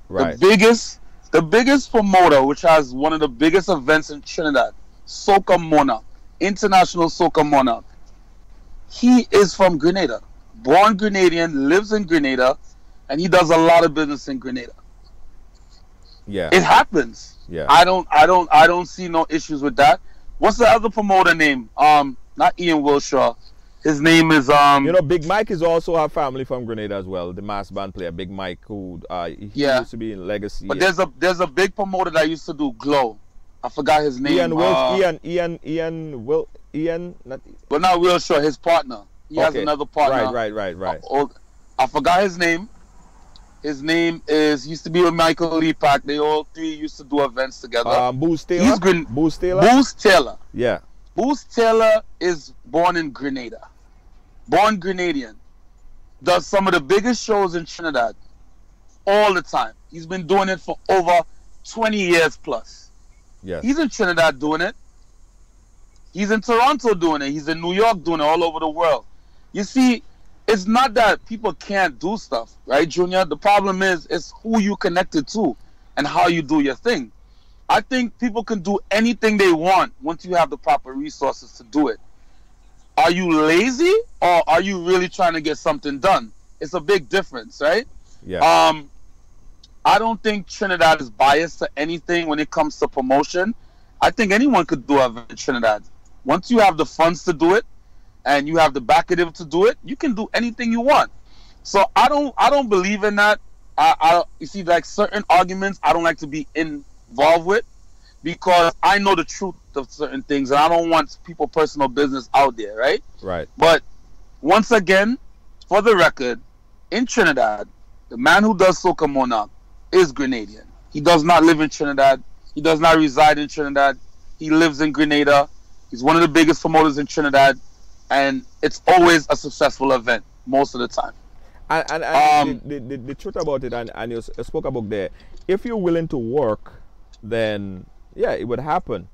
Right. The biggest promoter, which has one of the biggest events in Trinidad, Soca Monarch, International Soca Monarch. He is from Grenada, born Grenadian, lives in Grenada, and he does a lot of business in Grenada. Yeah. It happens. Yeah. I don't see no issues with that. What's the other promoter name? Not Ian Wilshaw. His name is You know, Big Mike is also our family from Grenada as well. The mass band player, Big Mike, who he used to be in Legacy. But there's a big promoter that used to do Glow. I forgot his name. Ian, But not Wilshaw, his partner. He has another partner. Right. I forgot his name. His name used to be with Michael Lee Pack. They all three used to do events together. Boost Taylor? Boost Taylor. Yeah. Boost Taylor is born in Grenada. Born Grenadian. Does some of the biggest shows in Trinidad all the time. He's been doing it for over 20 years plus. Yes. He's in Trinidad doing it. He's in Toronto doing it. He's in New York doing it, all over the world. You see, it's not that people can't do stuff, right, Junior? The problem is it's who you connected to and how you do your thing. I think people can do anything they want once you have the proper resources to do it. Are you lazy or are you really trying to get something done? It's a big difference, right? Yeah. I don't think Trinidad is biased to anything when it comes to promotion. I think anyone could do it in Trinidad. Once you have the funds to do it and you have the backative to do it, you can do anything you want. So I don't believe in that. You see, like certain arguments I don't like to be involved with because I know the truth of certain things and I don't want people's personal business out there, right? Right. But once again, for the record, in Trinidad, the man who does Soca Monarch is Grenadian. He does not live in Trinidad. He does not reside in Trinidad. He lives in Grenada. He's one of the biggest promoters in Trinidad, and it's always a successful event most of the time. And the truth about it, and you spoke about there, if you're willing to work, then yeah, it would happen.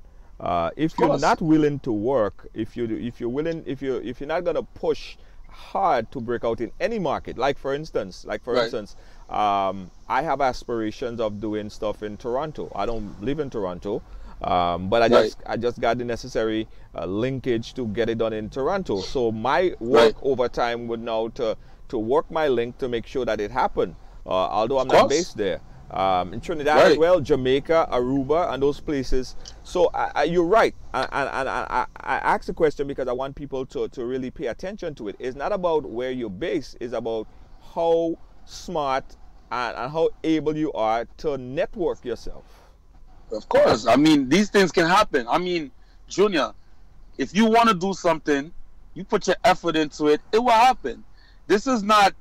If you're not willing to work, if you're not gonna push hard to break out in any market, like for instance, I have aspirations of doing stuff in Toronto. I don't live in Toronto. But I just got the necessary linkage to get it done in Toronto. So my work over time would now to work my link to make sure that it happened. Although I'm not based there. In Trinidad as well, Jamaica, Aruba, and those places. So you're right. And I asked the question because I want people to really pay attention to it. It's not about where you're based. It's about how smart and how able you are to network yourself. Of course. I mean, these things can happen. I mean, Junior, if you want to do something, you put your effort into it, it will happen. This is not,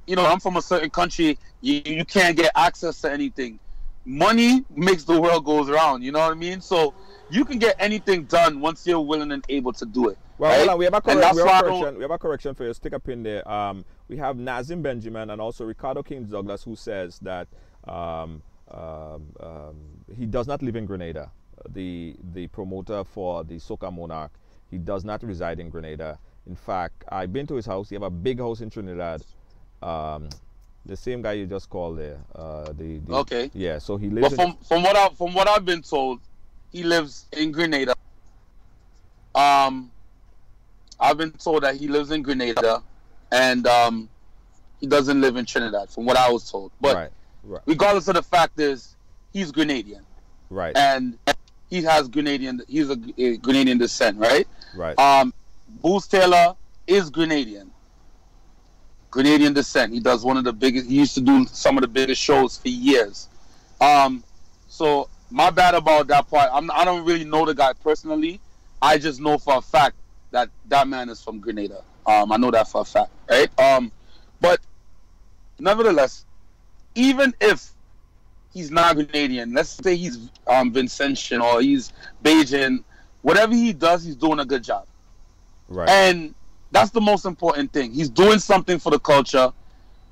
I'm from a certain country, you can't get access to anything. Money makes the world goes around, you know what I mean? So you can get anything done once you're willing and able to do it. Well, right? hold on, we have a correction for you. Stick a pin there. We have Nazim Benjamin and also Ricardo Kings Douglas who says that he does not live in Grenada. The promoter for the Soca Monarch, he does not reside in Grenada. In fact, I've been to his house. He have a big house in Trinidad. The same guy you just called there. Okay. Yeah. So he lives. But from what I've been told, he lives in Grenada. I've been told that he lives in Grenada, and he doesn't live in Trinidad. From what I was told, but right. regardless of the fact is, he's Grenadian. Right. And he's a Grenadian descent, right? Right. Boost Taylor is Grenadian descent. He does he used to do some of the biggest shows for years. So my bad about that part. I don't really know the guy personally. I just know for a fact that man is from Grenada. I know that for a fact, right? But nevertheless, even if he's not Grenadian, let's say he's Vincentian or he's Bajan, whatever he does, he's doing a good job. Right. And that's the most important thing. He's doing something for the culture.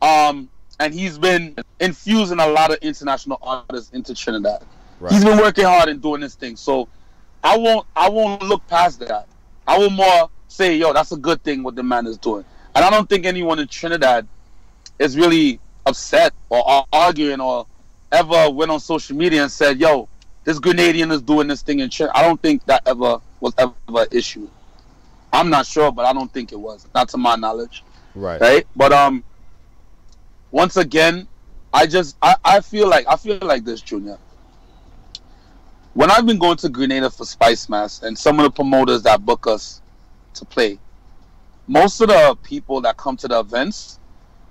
And he's been infusing a lot of international artists into Trinidad. Right. He's been working hard and doing this thing. So I won't look past that. I will more say, yo, that's a good thing what the man is doing. And I don't think anyone in Trinidad is really upset or arguing or ever went on social media and said, yo, this Grenadian is doing this thing in Trinidad. I don't think that was ever an issue. I'm not sure, but I don't think it was. Not to my knowledge. Right. Right? But once again, I feel like this, Junior. When I've been going to Grenada for Spice Mass and some of the promoters that book us to play, most of the people that come to the events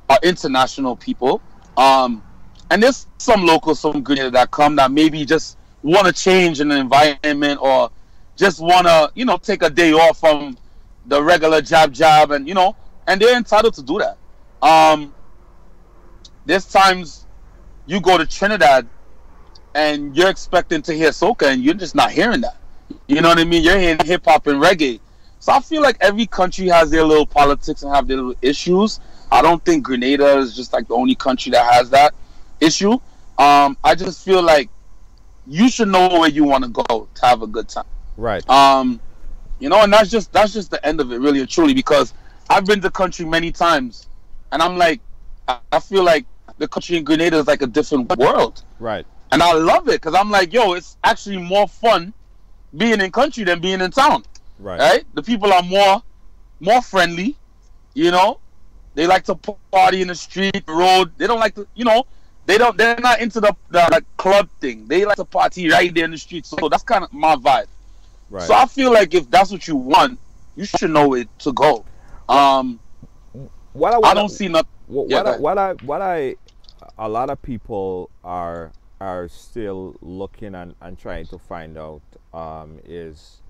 are international people. And there's some locals from Grenada that come that maybe just want to change in the environment or just want to, take a day off from the regular jab, and, and they're entitled to do that. There's times you go to Trinidad and you're expecting to hear soca and you're just not hearing that. You know what I mean? You're hearing hip hop and reggae. So I feel like every country has their little politics and have their little issues. I don't think Grenada is just like the only country that has that issue. I just feel like you should know where you want to go to have a good time. Right. And that's just the end of it, really and truly, because I've been to the country many times and I'm like, I feel like the country in Grenada is like a different world. Right. And I love it because I'm like, yo, it's actually more fun being in country than being in town. Right? The people are more friendly, They like to party in the street, road. They don't like to, they're not into the club thing. They like to party right there in the street. So that's kind of my vibe. Right. So I feel like if that's what you want, you should know where to go. I don't see nothing. A lot of people are still looking and trying to find out is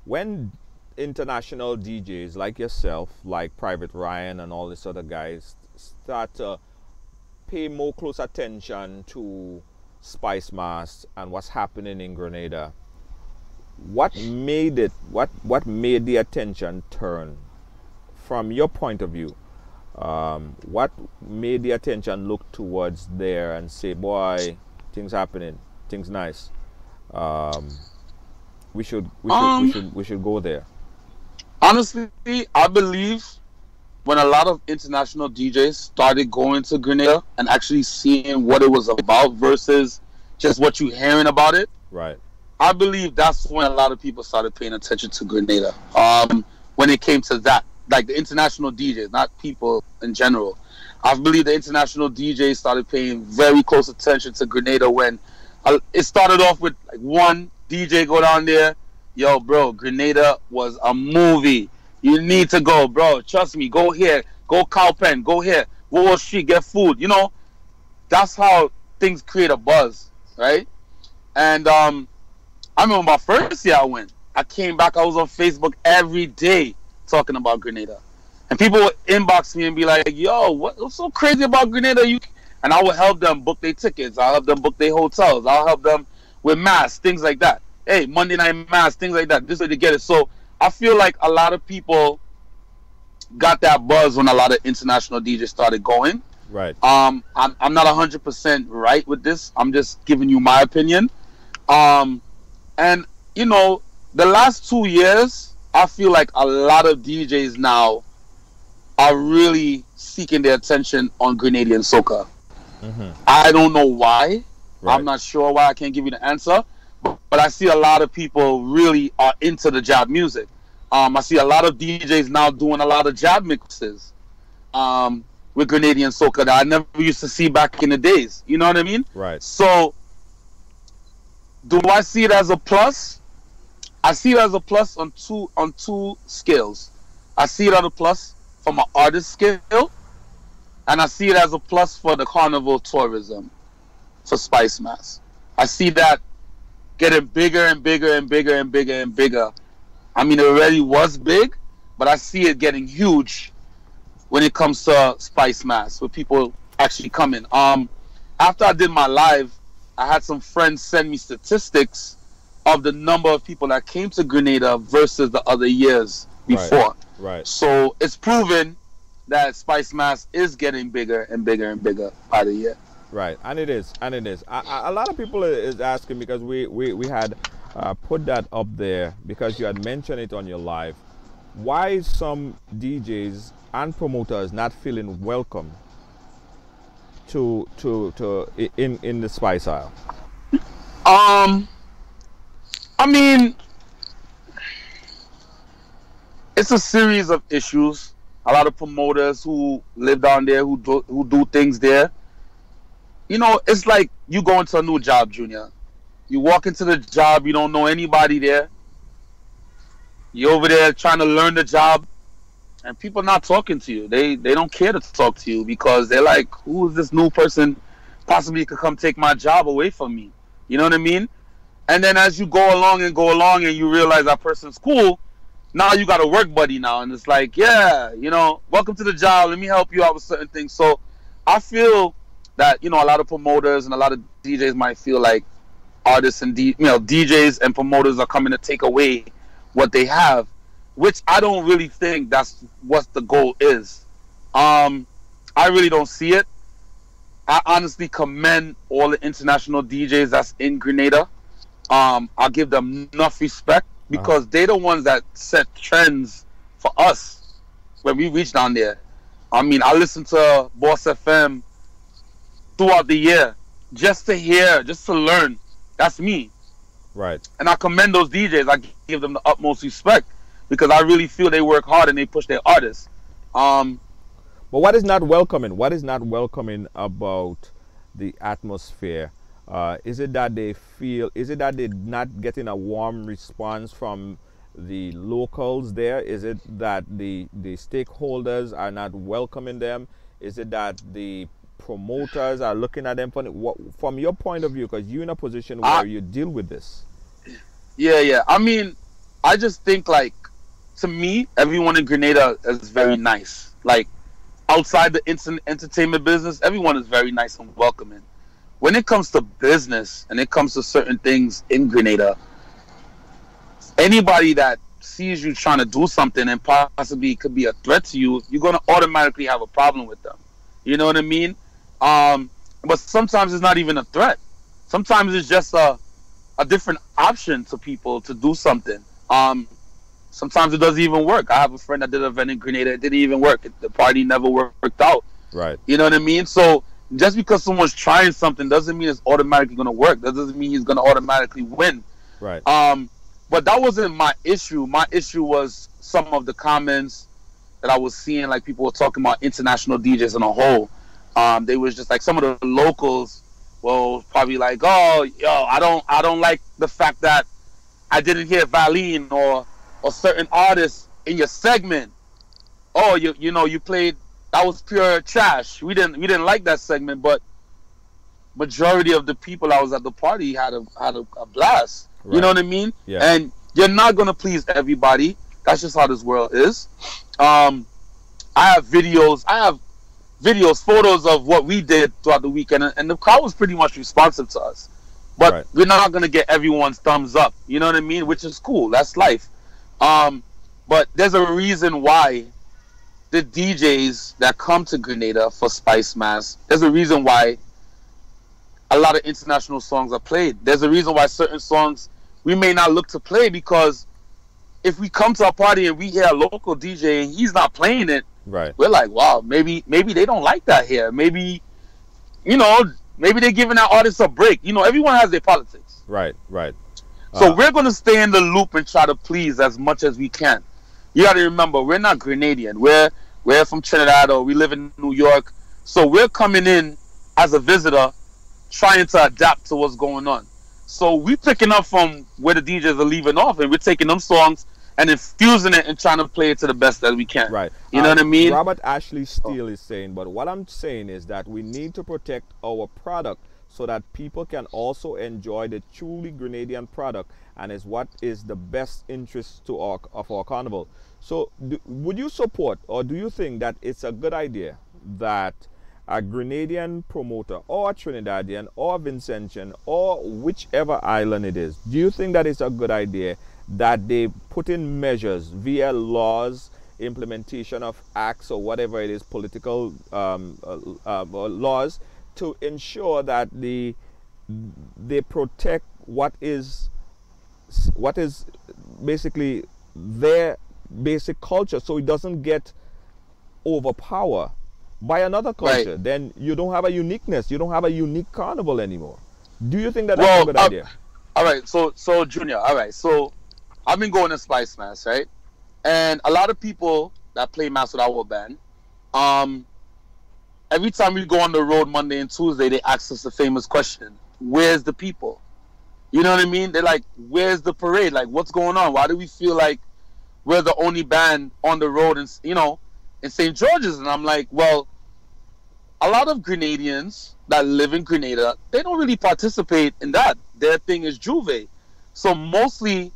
when international DJs like yourself, like Private Ryan and all these other guys, start to pay more close attention to Spice Mass and what's happening in Grenada. What made the attention turn from your point of view? What made the attention look towards there and say, boy, things happening, things nice. We should go there. Honestly, I believe when a lot of international DJs started going to Grenada and actually seeing what it was about versus just what you're hearing about it. Right. I believe that's when a lot of people started paying attention to Grenada. When it came to that, like the international DJs, not people in general. I believe the international DJs started paying very close attention to Grenada when it started off with like one DJ go down there. Yo, bro, Grenada was a movie. You need to go, bro. Trust me. Go here. Go Cowpen. Go here. Wall Street. Get food. That's how things create a buzz, right? And I remember my first year I went. I came back. I was on Facebook every day talking about Grenada. And people would inbox me and be like, yo, what's so crazy about Grenada? And I would help them book their tickets. I'll help them book their hotels. I'll help them with mass, things like that. Hey, Monday night mass, things like that. This way to get it. So I feel like a lot of people got that buzz when a lot of international DJs started going. Right. I'm not 100% right with this. I'm just giving you my opinion. And the last 2 years, I feel like a lot of DJs now are really seeking their attention on Grenadian soca. Mm-hmm. I don't know why. Right. I'm not sure why. I can't give you the answer. But I see a lot of people really are into the jab music. I see a lot of DJs now doing a lot of jab mixes with Grenadian soca that I never used to see back in the days. You know what I mean? Right. So, do I see it as a plus? I see it as a plus on two scales. I see it as a plus from an artist scale, and I see it as a plus for the carnival tourism for Spice Mass. I see that getting bigger and bigger and bigger and bigger and bigger. I mean, it already was big, but I see it getting huge when it comes to Spice Mass, with people actually coming. After I did my live, I had some friends send me statistics of the number of people that came to Grenada versus the other years before. Right. So it's proven that Spice Mass is getting bigger and bigger and bigger by the year. Right, and it is. A lot of people is asking because we had put that up there because you had mentioned it on your live. Why some DJs and promoters not feeling welcome in the Spice aisle? I mean, it's a series of issues. a lot of promoters who live down there, who do things there. You know, it's like you go into a new job, Junior. You walk into the job, you don't know anybody there. You're over there trying to learn the job, and people not talking to you. They don't care to talk to you because they're like, who is this new person possibly could come take my job away from me? You know what I mean? And then as you go along and you realize that person's cool, now you got a work buddy now, and it's like, yeah, you know, welcome to the job. Let me help you out with certain things. So I feel that, you know, a lot of promoters and a lot of DJs might feel like artists and DJs and promoters are coming to take away what they have, which I don't really think that's what the goal is. I really don't see it. I honestly commend all the international DJs that's in Grenada. I'll give them enough respect because they're the ones that set trends for us when we reach down there. I mean, I listen to Boss FM throughout the year just to hear, just to learn. That's me. Right. And I commend those DJs. I give them the utmost respect because I really feel they work hard and they push their artists. But what is not welcoming? What is not welcoming about the atmosphere? Is it that they feel? Is it that they're not getting a warm response from the locals there? Is it that the stakeholders are not welcoming them? Is it that the promoters are looking at them from your point of view? Because you're in a position where you deal with this. Yeah. I mean, I just think, like, to me, everyone in Grenada is very nice. Like, outside the entertainment business, everyone is very nice and welcoming. When it comes to business and it comes to certain things in Grenada, anybody that sees you trying to do something and possibly could be a threat to you, you're going to automatically have a problem with them. You know what I mean? But sometimes it's not even a threat. Sometimes it's just a different option to people to do something. Sometimes it doesn't even work. I have a friend that did an event in Grenada. It didn't even work. The party never worked out. Right. You know what I mean? So just because someone's trying something doesn't mean it's automatically going to work. That doesn't mean he's going to automatically win. Right. But that wasn't my issue. My issue was some of the comments that I was seeing, like people were talking about international DJs in a whole. They was just like, some of the locals will probably like, oh, yo, I don't like the fact that I didn't hear Valine or certain artists in your segment. Oh, you know, you played, that was pure trash. We didn't like that segment, but majority of the people that was at the party had a blast. Right. You know what I mean? Yeah. And you're not gonna please everybody. That's just how this world is. I have videos, photos of what we did throughout the weekend, and the crowd was pretty much responsive to us. But right. We're not gonna get everyone's thumbs up. You know what I mean? Which is cool. That's life. But there's a reason why the DJs that come to Grenada for Spice Mass, there's a reason why a lot of international songs are played. There's a reason why certain songs we may not look to play, because if we come to a party and we hear a local DJ and he's not playing it, right, we're like, wow, maybe they don't like that here. Maybe, you know, maybe they're giving that artist a break. You know, everyone has their politics. Right. So we're going to stay in the loop and try to please as much as we can. You got to remember, we're not Grenadian. We're from Trinidad, or we live in New York. So we're coming in as a visitor, trying to adapt to what's going on. So we're picking up from where the DJs are leaving off, and we're taking them songs and infusing it and trying to play it to the best that we can. Right. You know what I mean? Robert Ashley Steele is saying, but what I'm saying is that we need to protect our product so that people can also enjoy the truly Grenadian product, and is what is the best interest of our carnival. So would you support, or do you think that it's a good idea that a Grenadian promoter, or a Trinidadian, or Vincentian, or whichever island it is, do you think that it's a good idea that they put in measures via laws, implementation of acts, or whatever it is, political laws, to ensure that they protect what is basically their basic culture, so it doesn't get overpowered by another culture? Right. Then you don't have a uniqueness. You don't have a unique carnival anymore. Do you think that that's a good idea? All right, so Junior, all right, so I've been going to Spice Mass, right? And a lot of people that play mass with our band. Every time we go on the road Monday and Tuesday, they ask us the famous question: where's the people? You know what I mean? They're like, where's the parade? Like, what's going on? Why do we feel like we're the only band on the road and, you know, in St. George's? And I'm like, well, a lot of Grenadians that live in Grenada, they don't really participate in that. Their thing is Juve. So mostly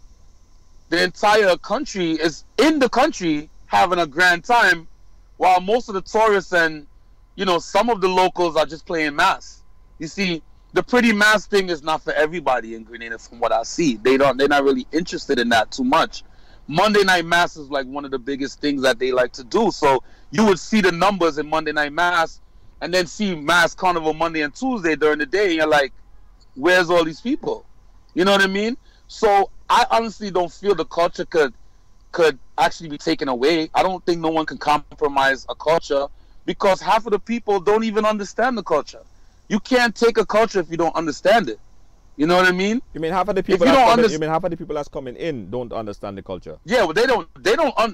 the entire country is in the country having a grand time, while most of the tourists and, you know, some of the locals are just playing mass. You see, the pretty mass thing is not for everybody in Grenada, from what I see. They're not really interested in that too much. Monday night mass is like one of the biggest things that they like to do. So you would see the numbers in Monday night mass, and then see mass carnival Monday and Tuesday during the day, and you're like, where's all these people? You know what I mean? So I honestly don't feel the culture could actually be taken away. I don't think no one can compromise a culture, because half of the people don't even understand the culture. You can't take a culture if you don't understand it. You know what I mean? You mean half of the people? You mean half of the people that's coming in don't understand the culture? Yeah, well, they don't.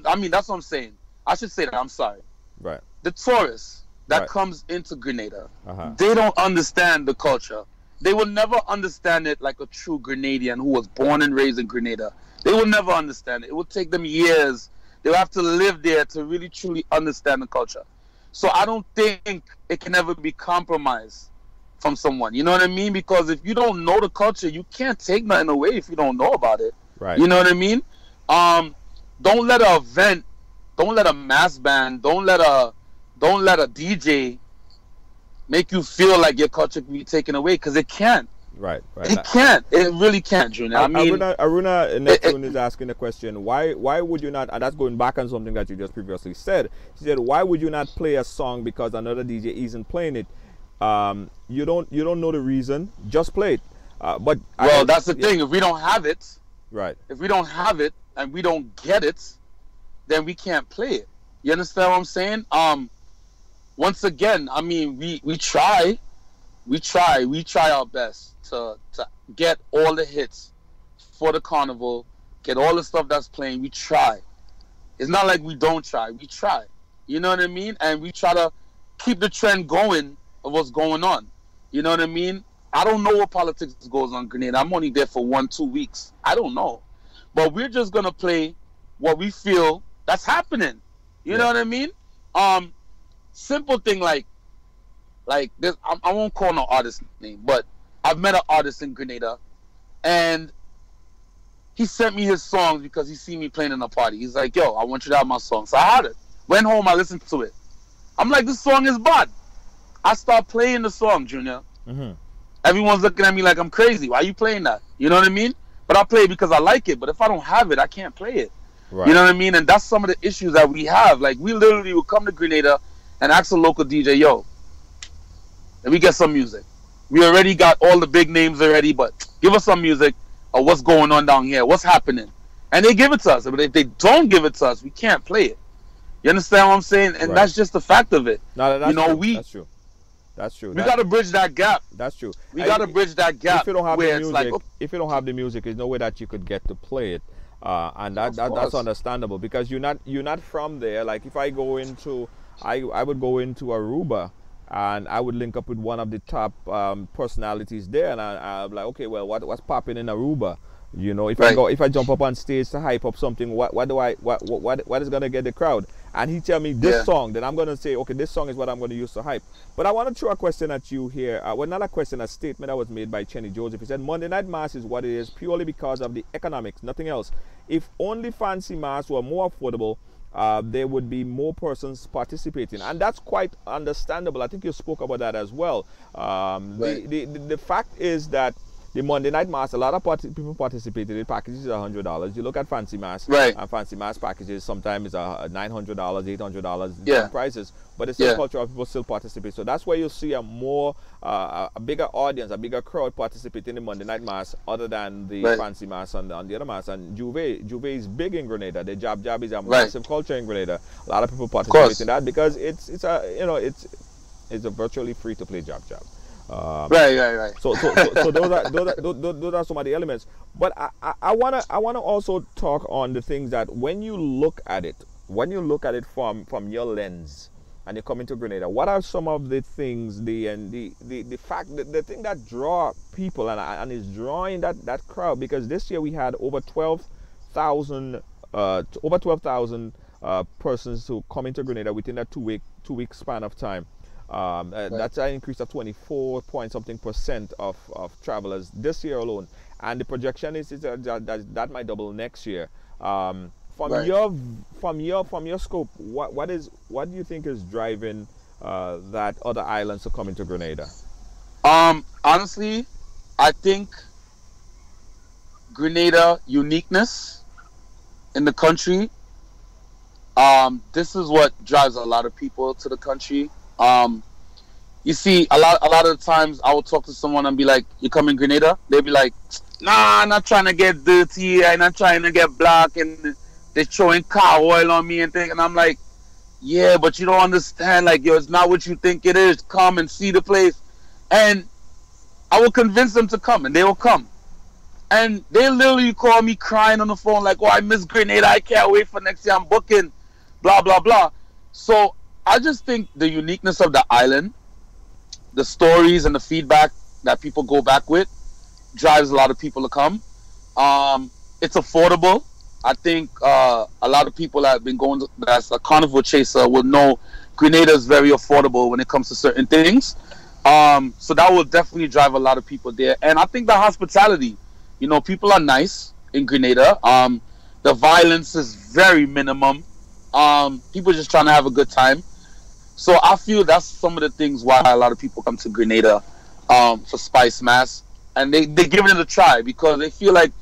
I mean, that's what I'm saying. I should say that. I'm sorry. Right. The tourists that comes into Grenada, they don't understand the culture. They will never understand it like a true Grenadian who was born and raised in Grenada. They will never understand it. It will take them years. They'll have to live there to really truly understand the culture. So I don't think it can ever be compromised from someone. You know what I mean? Because if you don't know the culture, you can't take nothing away if you don't know about it. Right. You know what I mean? Don't let an event, don't let a mass band, don't let a DJ make you feel like your culture can be taken away, because it can't. Right. It can't. It really can't, Junior. I mean, Aruna Neptune is asking the question: Why would you not? And that's going back on something that you just previously said. She said, "Why would you not play a song because another DJ isn't playing it? You don't know the reason. Just play it." That's the thing. If we don't have it, right? If we don't have it and we don't get it, then we can't play it. You understand what I'm saying? Once again, I mean, we try our best to get all the hits for the carnival, get all the stuff that's playing. We try. It's not like we don't try. We try. You know what I mean? And we try to keep the trend going of what's going on. You know what I mean? I don't know what politics goes on in Grenada. I'm only there for 1-2 weeks. I don't know. But we're just going to play what we feel that's happening. You know what I mean? Simple thing like this. I won't call no artist name, but I've met an artist in Grenada, and he sent me his songs because he seen me playing in a party. He's like, yo, I want you to have my song. So I had it. Went home, I listened to it. I'm like, this song is bad. I start playing the song, Junior. Everyone's looking at me like I'm crazy. Why are you playing that? You know what I mean? But I play it because I like it. But if I don't have it, I can't play it. Right. You know what I mean? And that's some of the issues that we have. Like, we literally would come to Grenada and ask a local DJ, yo, let me get some music. We already got all the big names already, but give us some music of what's going on down here, what's happening. And they give it to us. But if they don't give it to us, we can't play it. You understand what I'm saying? And that's just the fact of it. No, that's true. That's true. That's true. We got to bridge that gap. That's true. We got to bridge that gap. If you don't have the music, if you don't have the music, there's no way that you could get to play it. And that's understandable, because you're not from there. Like, if I go into, I would go into Aruba, and I would link up with one of the top personalities there, and I'm like, okay, well, what's popping in Aruba? You know, if I jump up on stage to hype up something, what is gonna get the crowd? And he tell me this song, then I'm gonna say, okay, this song is what I'm gonna use to hype. But I want to throw a question at you here. Well, not a question, a statement that was made by Chenny Joseph. He said Monday Night Mass is what it is purely because of the economics, nothing else. If only fancy mass were more affordable, there would be more persons participating, and that's quite understandable. I think you spoke about that as well. The fact is that the Monday Night Mass, a lot of people participated in packages $100. You look at fancy mass, and fancy mass packages sometimes is $900, $800, different prices, but the same culture of people still participate. So that's where you see a bigger audience, a bigger crowd participating in the Monday Night Mass, other than the fancy mass on the other mass. And Juve is big in Grenada. The jab is a massive culture in Grenada. A lot of people participate in that because it's a virtually free to play jab. Right. So those are some of the elements. But I wanna also talk on the things that when you look at it, when you look at it from your lens and you come into Grenada, what are some of the things, the fact that the thing that draw people and is drawing that crowd? Because this year we had over 12,000 persons who come into Grenada within that two week span of time. Right. That's an increase of 24 point something percent of travelers this year alone, and the projection is that might double next year. From Right. your scope, what do you think is driving that other islands to come into Grenada? Honestly, I think Grenada uniqueness in the country. This is what drives a lot of people to the country. You see, a lot of the times I will talk to someone and be like, "You come in Grenada?" They'll be like, "Nah, I'm not trying to get dirty. I'm not trying to get black, and they're throwing car oil on me and things." And I'm like, "Yeah, but you don't understand. Like, yo, it's not what you think it is. Come and see the place." And I will convince them to come, and they will come. And they literally call me crying on the phone like, "Oh, I miss Grenada. I can't wait for next year. I'm booking, blah, blah, blah." So I just think the uniqueness of the island, the stories and the feedback that people go back with drives a lot of people to come. It's affordable. I think a lot of people that have been going as a carnival chaser will know Grenada is very affordable when it comes to certain things. So that will definitely drive a lot of people there. And I think the hospitality, people are nice in Grenada. The violence is very minimum. People just trying to have a good time. So I feel that's some of the things why a lot of people come to Grenada for Spice Mass. And they give it a try because they feel like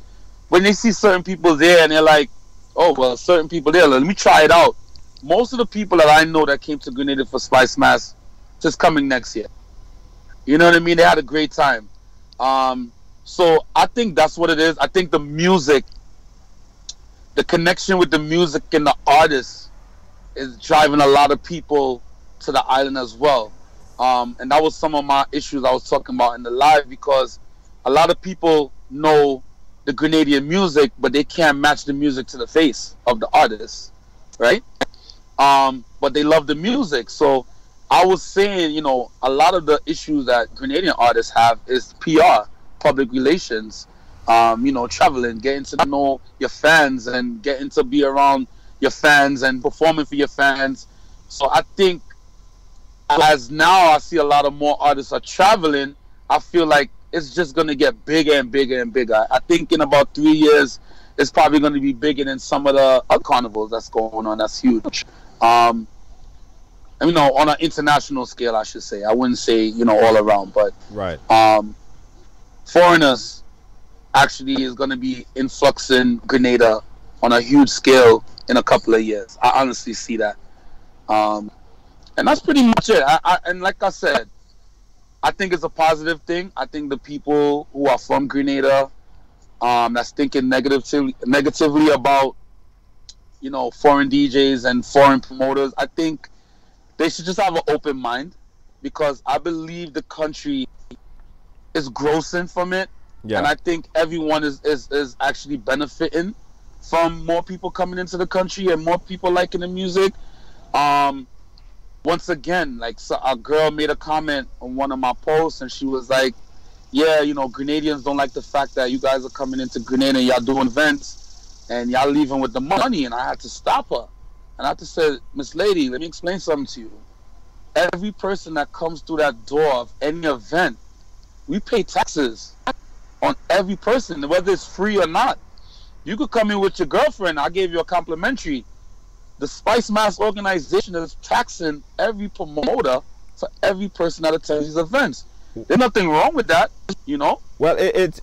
when they see certain people there and they're like, "Oh, well, certain people there, let me try it out." Most of the people that I know that came to Grenada for Spice Mass just coming next year. You know what I mean? They had a great time. So I think that's what it is. I think the music, the connection with the music and the artists is driving a lot of people to the island as well. And that was some of my issues I was talking about in the live, because a lot of people know the Grenadian music, but they can't match the music to the face of the artist, right? But they love the music. So I was saying, a lot of the issues that Grenadian artists have is PR, public relations, traveling, getting to know your fans and getting to be around your fans and performing for your fans. So I think as now I see a lot of more artists are traveling, I feel like it's just going to get bigger and bigger and bigger. I think in about 3 years, it's probably going to be bigger than some of the other carnivals that's going on. That's huge. On an international scale, I should say. I wouldn't say, all around, but Right. Foreigners actually is going to be influxing Grenada on a huge scale in a couple of years. I honestly see that. And that's pretty much it. And like I said, I think it's a positive thing. I think the people who are from Grenada, that's thinking negatively about, foreign DJs and foreign promoters, I think they should just have an open mind, because I believe the country is grossing from it. Yeah. And I think everyone is actually benefiting from more people coming into the country and more people liking the music. Once again, like, so a girl made a comment on one of my posts, and she was like, "Yeah, Grenadians don't like the fact that you guys are coming into Grenada and y'all doing events and y'all leaving with the money." And I had to stop her. And I had to say, "Miss Lady, let me explain something to you. Every person that comes through that door of any event, we pay taxes on every person, whether it's free or not. You could come in with your girlfriend, I gave you a complimentary. The Spice Mass organization is taxing every promoter for every person that attends these events. There's nothing wrong with that, Well, it's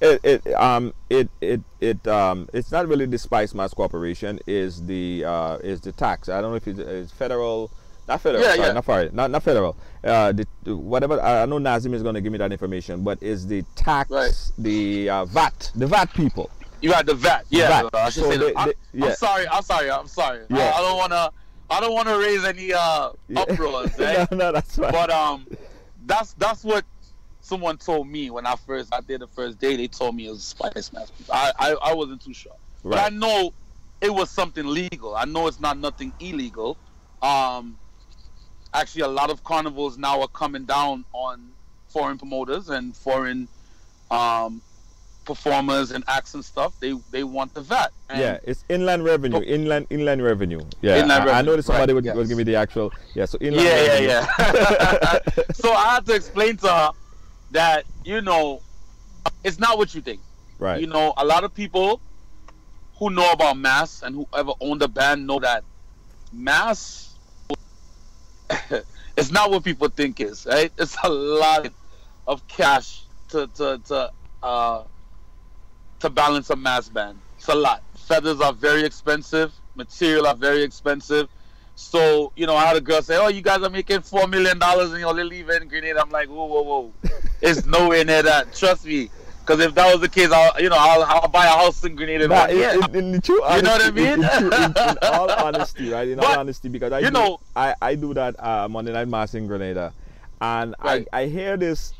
not really the Spice Mass Corporation. Is the tax? I don't know if it's federal. Not federal. Yeah, sorry, yeah. Not federal. Whatever. I know Nazim is going to give me that information, but is the tax, Right. the VAT? The VAT people. You got the VAT, yeah. VAT. I should So say that. yeah. I'm sorry. Yeah. I don't wanna raise any uproars, right? No, that's fine. But that's what someone told me when I first got there the first day. They told me it was Spice Mass. I wasn't too sure, but Right. I know it was something legal. I know it's not nothing illegal. Actually, a lot of carnivals now are coming down on foreign promoters and foreign performers and acts and stuff. They want the VAT. And yeah, it's inland revenue. Inland revenue. Yeah, Inland revenue, I know that somebody right, would yes. give me the actual. Yeah, so inland. Yeah, revenue. yeah. So I had to explain to her that, you know, it's not what you think. Right. You know, a lot of people who know about mass and whoever owned the band know that mass it's not what people think is, right? It's a lot of cash to balance a mass band. It's a lot. Feathers are very expensive. Material are very expensive. So, you know, I had a girl say, "Oh, you guys are making $4 million and you're leaving Grenada." I'm like, whoa, whoa, whoa. It's nowhere near that. Trust me. Because if that was the case, I'll buy a house in Grenada. Nah, In in true honesty, you know what I mean? in all honesty, right? In all honesty, because I do that Monday Night Mass in Grenada, and right. I heard this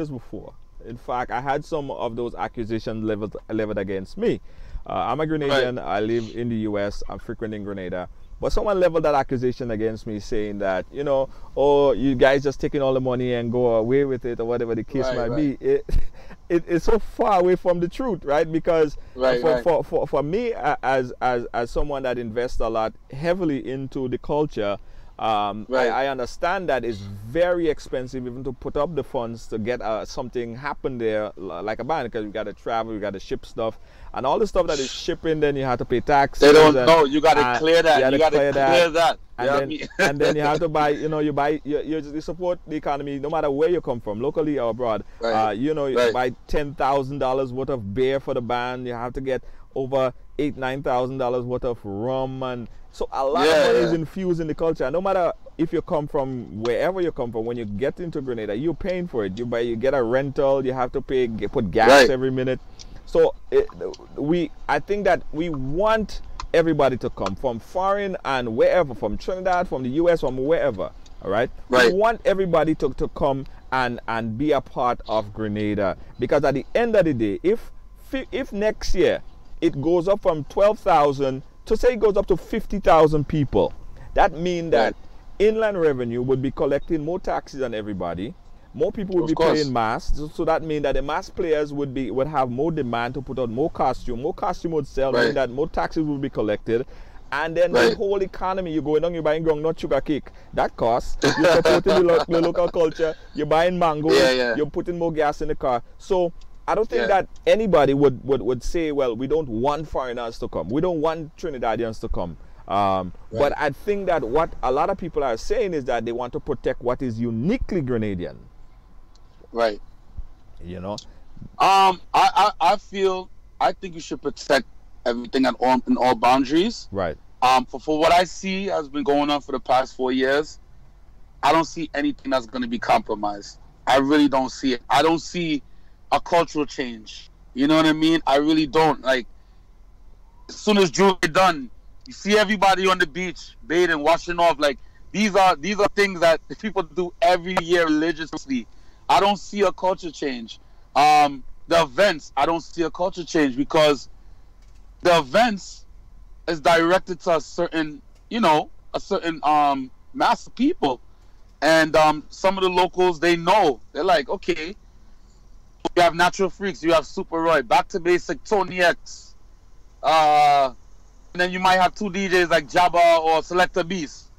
before. In fact, I had some of those accusations leveled against me. I'm a Grenadian. Right. I live in the U.S. I'm frequenting Grenada. But someone leveled that accusation against me, saying that, you know, oh, you guys just taking all the money and go away with it, or whatever the case might be. It's so far away from the truth, right? Because for me, as someone that invests a lot heavily into the culture, I understand that it's very expensive even to put up the funds to get something happen there, like a band, because you got to travel, you got to ship stuff, and all the stuff that is shipping. Then you have to pay taxes. They don't know. You got to clear that. You got to clear that. And then you have to buy. You know, you support the economy no matter where you come from, locally or abroad. Right. You buy $10,000 worth of beer for the band. You have to get over $9,000 worth of rum, and so a lot of money is infused in the culture. No matter if you come from wherever you come from, when you get into Grenada, you're paying for it. You get a rental. You have to put gas every minute. So I think that we want everybody to come from foreign and wherever, from Trinidad, from the US, from wherever. All right. We want everybody to come and be a part of Grenada, because at the end of the day, if next year it goes up from 12,000 to say it goes up to 50,000 people, that means that inland revenue would be collecting more taxes on everybody. More people would be playing mass, so that means that the mass players would have more demand to put out more costume. More costume would sell, meaning that more taxes would be collected, and then the whole economy. You're going down, you're buying groundnut sugar cake. That costs. You're supporting the local culture. You're buying mangoes. You're putting more gas in the car. So I don't think that anybody would say, well, we don't want foreigners to come. We don't want Trinidadians to come. But I think that what a lot of people are saying is that they want to protect what is uniquely Grenadian. Right. You know? I think you should protect everything in all boundaries. Right. For what I see has been going on for the past 4 years, I don't see anything that's going to be compromised. I really don't see it. I don't see a cultural change. You know what I mean? I really don't. Like, as soon as June is done, you see everybody on the beach bathing, washing off. Like, these are things that people do every year religiously. I don't see a culture change. The events, I don't see a culture change, because the events is directed to a certain mass of people. And some of the locals, they know. They're like, okay, you have Natural Freaks, you have Super Roy, Back to Basic, Tony X. And then you might have two DJs like Jabba or Selector Beast.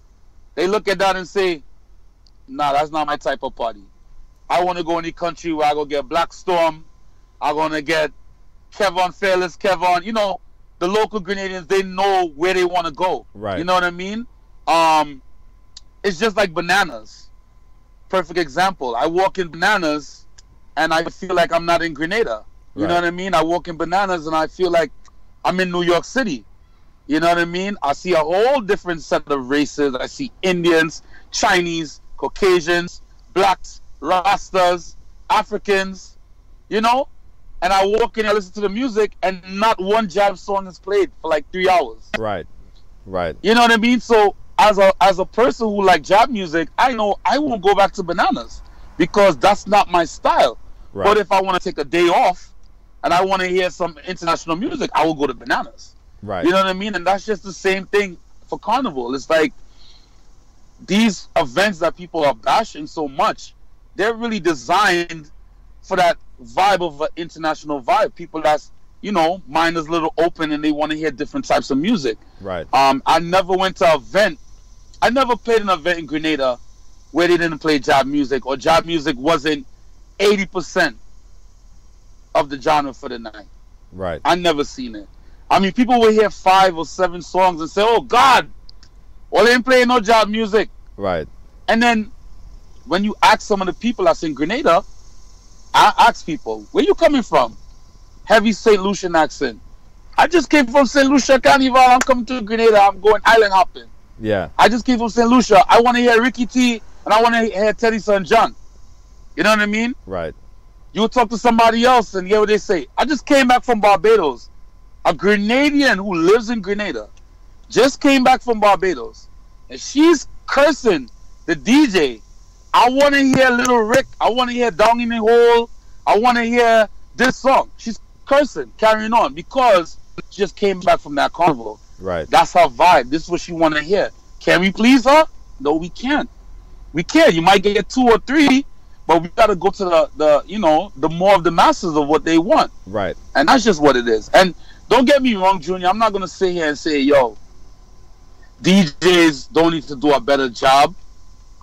They look at that and say, nah, that's not my type of party. I want to go in the country where I go get Black Storm. I'm going to get Kevon, Fearless Kevon. You know, the local Grenadians, they know where they want to go. Right. You know what I mean? It's just like Bananas. Perfect example. I walk in Bananas and I feel like I'm not in Grenada. You know what I mean? I walk in Bananas and I feel like I'm in New York City. You know what I mean? I see a whole different set of races. I see Indians, Chinese, Caucasians, blacks, Rastas, Africans, you know? And I walk in and listen to the music and not one jab song is played for like 3 hours. Right. You know what I mean? So as a person who like jab music, I know I won't go back to Bananas because that's not my style. But if I want to take a day off and I want to hear some international music, I will go to Bananas. Right. You know what I mean? And that's just the same thing for Carnival. It's like these events that people are bashing so much, they're really designed for that vibe of an international vibe. People that's, you know, mind is a little open and they want to hear different types of music. Right. I never went to an event. I never played an event in Grenada where they didn't play jazz music, or jazz music wasn't 80% of the genre for the night. Right. I never seen it. I mean, people will hear 5 or 7 songs and say, "Oh God, well, they ain't playing no jazz music." Right. And then when you ask some of the people that's in Grenada, I ask people, "Where you coming from?" Heavy St. Lucian accent. I just came from St. Lucia Carnival. I'm coming to Grenada. I'm going island hopping. Yeah. I just came from St. Lucia. I want to hear Ricky T and I want to hear Teddy Son John. You know what I mean? Right. You talk to somebody else and hear what they say. I just came back from Barbados. A Grenadian who lives in Grenada just came back from Barbados. And she's cursing the DJ. I want to hear Little Rick. I want to hear Down in the Hole. I want to hear this song. She's cursing, carrying on, because she just came back from that carnival. Right. That's her vibe. This is what she want to hear. Can we please her? No, we can't. We can't. You might get 2 or 3, but we got to go to the you know, the more of the masses of what they want. Right. And that's just what it is. And don't get me wrong, Junior. I'm not going to sit here and say, yo, DJs don't need to do a better job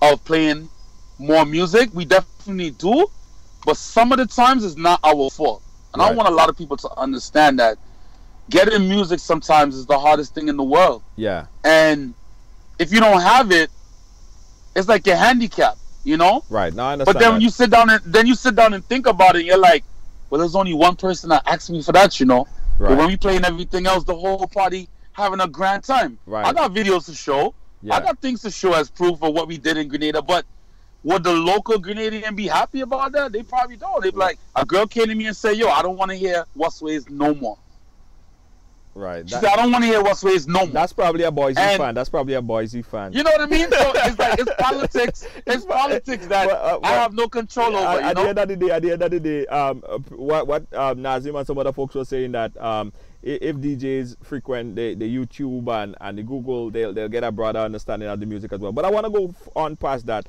of playing more music. We definitely do. But some of the times it's not our fault. And I Right. want a lot of people to understand that getting music sometimes is the hardest thing in the world. Yeah. And if you don't have it, it's like you're handicapped, you know? Right. Now I understand. But then that. when you sit down and think about it, and you're like, well, there's only one person that asked me for that, you know? Right. But when we playing everything else, the whole party having a grand time. Right. I got videos to show. Yeah. I got things to show as proof of what we did in Grenada. But would the local Grenadian be happy about that? They probably don't. They'd be like, a girl came to me and said, yo, I don't want to hear What's Ways no more. Right. She said, I don't want to hear What's Ways no more. That's probably a Boise And- fan. That's probably a Boise fan. You know what I mean? So it's like, it's politics. It's politics that I have no control over, you At the know? end of the day, what Nazim and some other folks were saying that if DJs frequent the YouTube and the Google, they'll get a broader understanding of the music as well. But I want to go on past that.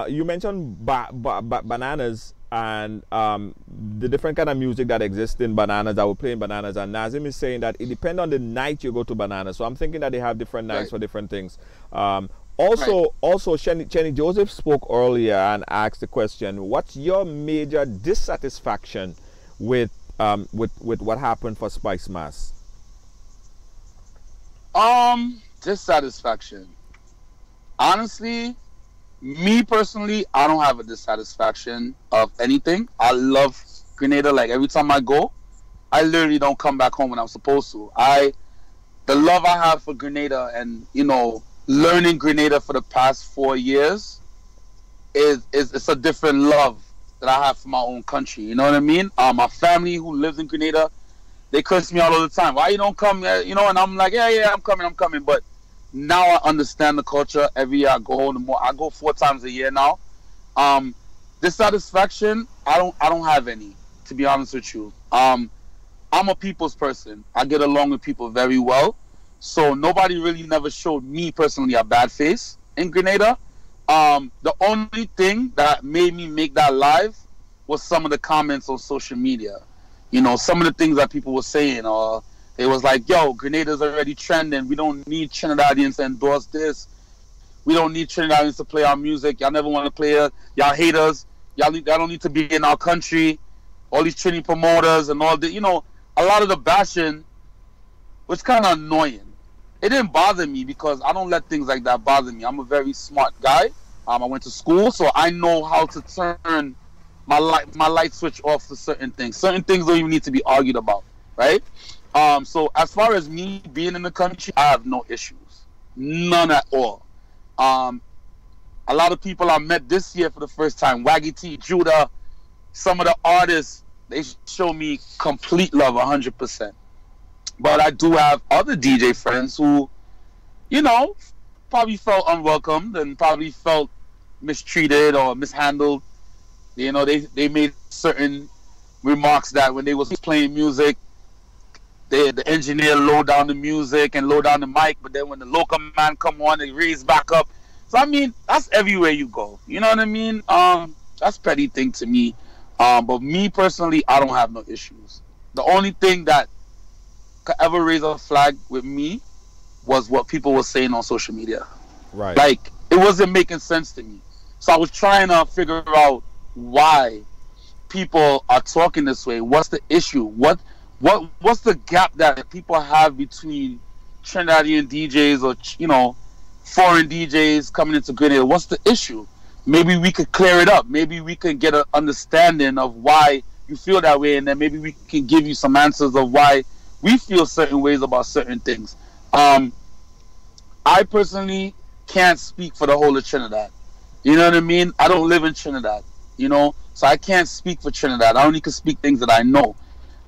You mentioned bananas and the different kind of music that exists in bananas, that we play in bananas, and Nazim is saying that it depends on the night you go to bananas. So I'm thinking that they have different nights Right. for different things. Also, Chenny Joseph spoke earlier and asked the question, what's your major dissatisfaction with what happened for Spice Mass? Dissatisfaction. Honestly, me personally, I don't have a dissatisfaction of anything. I love Grenada. Like, every time I go, I literally don't come back home when I'm supposed to. The love I have for Grenada, and, you know, learning Grenada for the past 4 years is it's a different love that I have for my own country. You know what I mean? My family who lives in Grenada, they curse me all the time. Why you don't come? You know, and I'm like, yeah, I'm coming. But now I understand the culture. Every year I go home. I go 4 times a year now. Dissatisfaction, I don't have any, to be honest with you. I'm a people's person. I get along with people very well. So nobody really never showed me personally a bad face in Grenada. The only thing that made me make that live was some of the comments on social media. You know, some of the things that people were saying, or it was like, yo, Grenada's already trending. We don't need Trinidadians to endorse this. We don't need Trinidadians to play our music. Y'all never want to play it. Y'all haters. Y'all don't need to be in our country. All these Trini promoters and all that. You know, a lot of the bashing was kind of annoying. It didn't bother me because I don't let things like that bother me. I'm a very smart guy. I went to school, so I know how to turn my light switch off to certain things. Certain things don't even need to be argued about, right? So as far as me being in the country, I have no issues, none at all. A lot of people I met this year for the first time, Waggy T, Judah, some of the artists, they show me complete love, 100%. But I do have other DJ friends who, you know, probably felt unwelcomed and probably felt mistreated or mishandled. You know, they made certain remarks that when they was playing music, the engineer low down the music and low down the mic, but then when the local man come on, they raise back up. So I mean, that's everywhere you go. You know what I mean? That's petty thing to me. But me personally, I don't have no issues. The only thing that could ever raise a flag with me was what people were saying on social media. Right. Like, it wasn't making sense to me. So I was trying to figure out why people are talking this way. What's the issue? What's the gap that people have between Trinidadian DJs or, you know, foreign DJs coming into Grenada? What's the issue? Maybe we could clear it up. Maybe we could get an understanding of why you feel that way, and then maybe we can give you some answers of why we feel certain ways about certain things. I personally can't speak for the whole of Trinidad. You know what I mean? I don't live in Trinidad, you know, so I can't speak for Trinidad. I only can speak things that I know.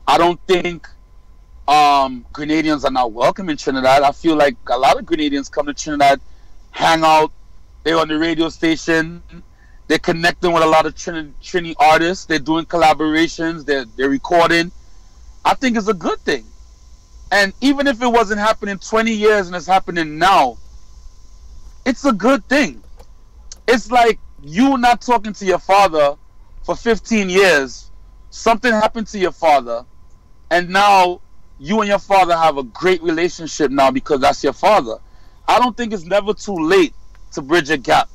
I don't think Grenadians are not welcome in Trinidad. I feel like a lot of Grenadians come to Trinidad, hang out, they're on the radio station, they're connecting with a lot of Trini artists, they're doing collaborations, they're recording. I think it's a good thing. And even if it wasn't happening 20 years and it's happening now, it's a good thing. It's like you not talking to your father for 15 years, something happened to your father, and now you and your father have a great relationship now because that's your father. I don't think it's never too late to bridge a gap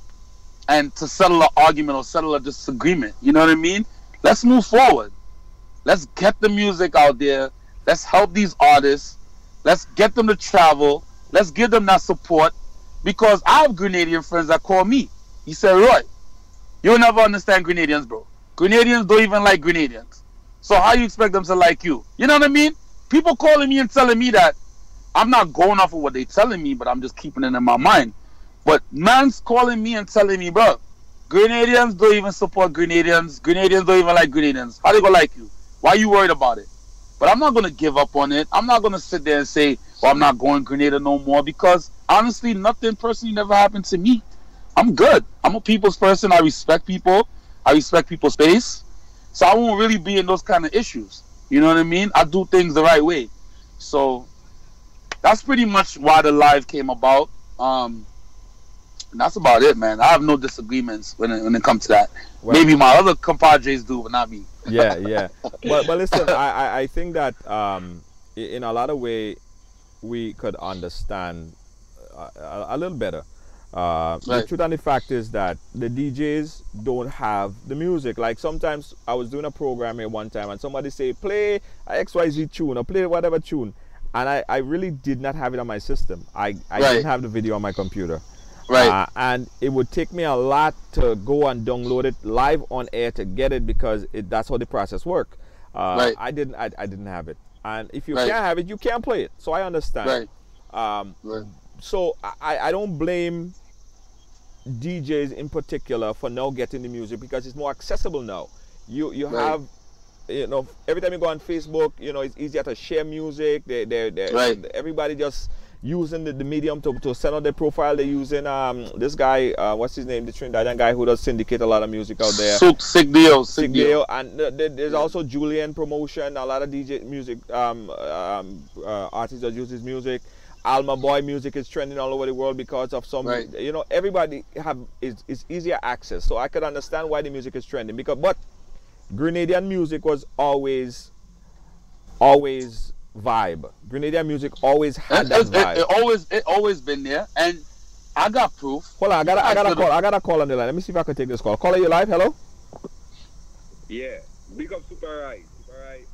and to settle an argument or settle a disagreement. You know what I mean? Let's move forward. Let's get the music out there. Let's help these artists. Let's get them to travel. Let's give them that support. Because I have Grenadian friends that call me. He said, Roy, you'll never understand Grenadians, bro. Grenadians don't even like Grenadians. So how you expect them to like you? You know what I mean? People calling me and telling me that. I'm not going off of what they're telling me, but I'm just keeping it in my mind. But man's calling me and telling me, bro, Grenadians don't even support Grenadians. Grenadians don't even like Grenadians. How they gonna like you? Why are you worried about it? But I'm not gonna give up on it. I'm not gonna sit there and say, well, I'm not going Grenada no more, because honestly, nothing personally never happened to me. I'm good. I'm a people's person. I respect people. I respect people's space. So I won't really be in those kind of issues. You know what I mean? I do things the right way. So that's pretty much why the live came about. And that's about it, man. I have no disagreements when it comes to that. Well, maybe my other compadres do, but not me. Yeah. But listen, I think that in a lot of way we could understand a little better. Right. The truth and the fact is that the DJs don't have the music. Like sometimes I was doing a program here one time and somebody say, play a XYZ tune or play whatever tune. And I really did not have it on my system. I didn't have the video on my computer. Right. And it would take me a lot to go and download it live on air to get it, because that's how the process works. Right. I didn't have it. And if you can't have it, you can't play it. So I understand. Right. So I don't blame DJs in particular for now getting the music, because it's more accessible now. You have, you know, every time you go on Facebook, you know, it's easier to share music. Everybody just using the medium to send out their profile. They're using this guy, what's his name, the Trinidadian guy who does syndicate a lot of music out there. Sick deal. And there's also Julian Promotion. A lot of DJ music artists that use his music. Alma Boy music is trending all over the world because of some, you know, everybody is easier access. So I could understand why the music is trending, but Grenadian music was always vibe. Grenadian music always had that vibe. It always been there, and I got proof. Hold on, I got a call on the line. Let me see if I can take this call. Caller, you live? Hello. Yeah, big up Super Right.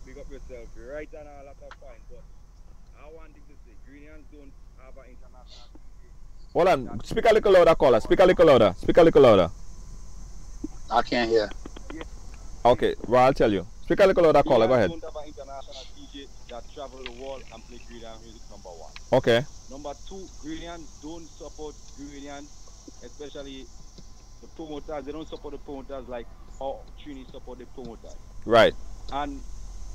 Big up yourself. You're right on a lot of points, but I want to say Grenadians don't have an international. Hold on, speak a little louder, caller. Speak a little louder. I can't hear. Okay, well, I'll tell you. Speak a little louder, caller. Go ahead. Don't have an international DJ that travel the world and play Grenadian music, number one. Okay. Number two, Grenadians don't support Grenadians, especially the promoters. They don't support the promoters like how Trini support the promoters. Right. And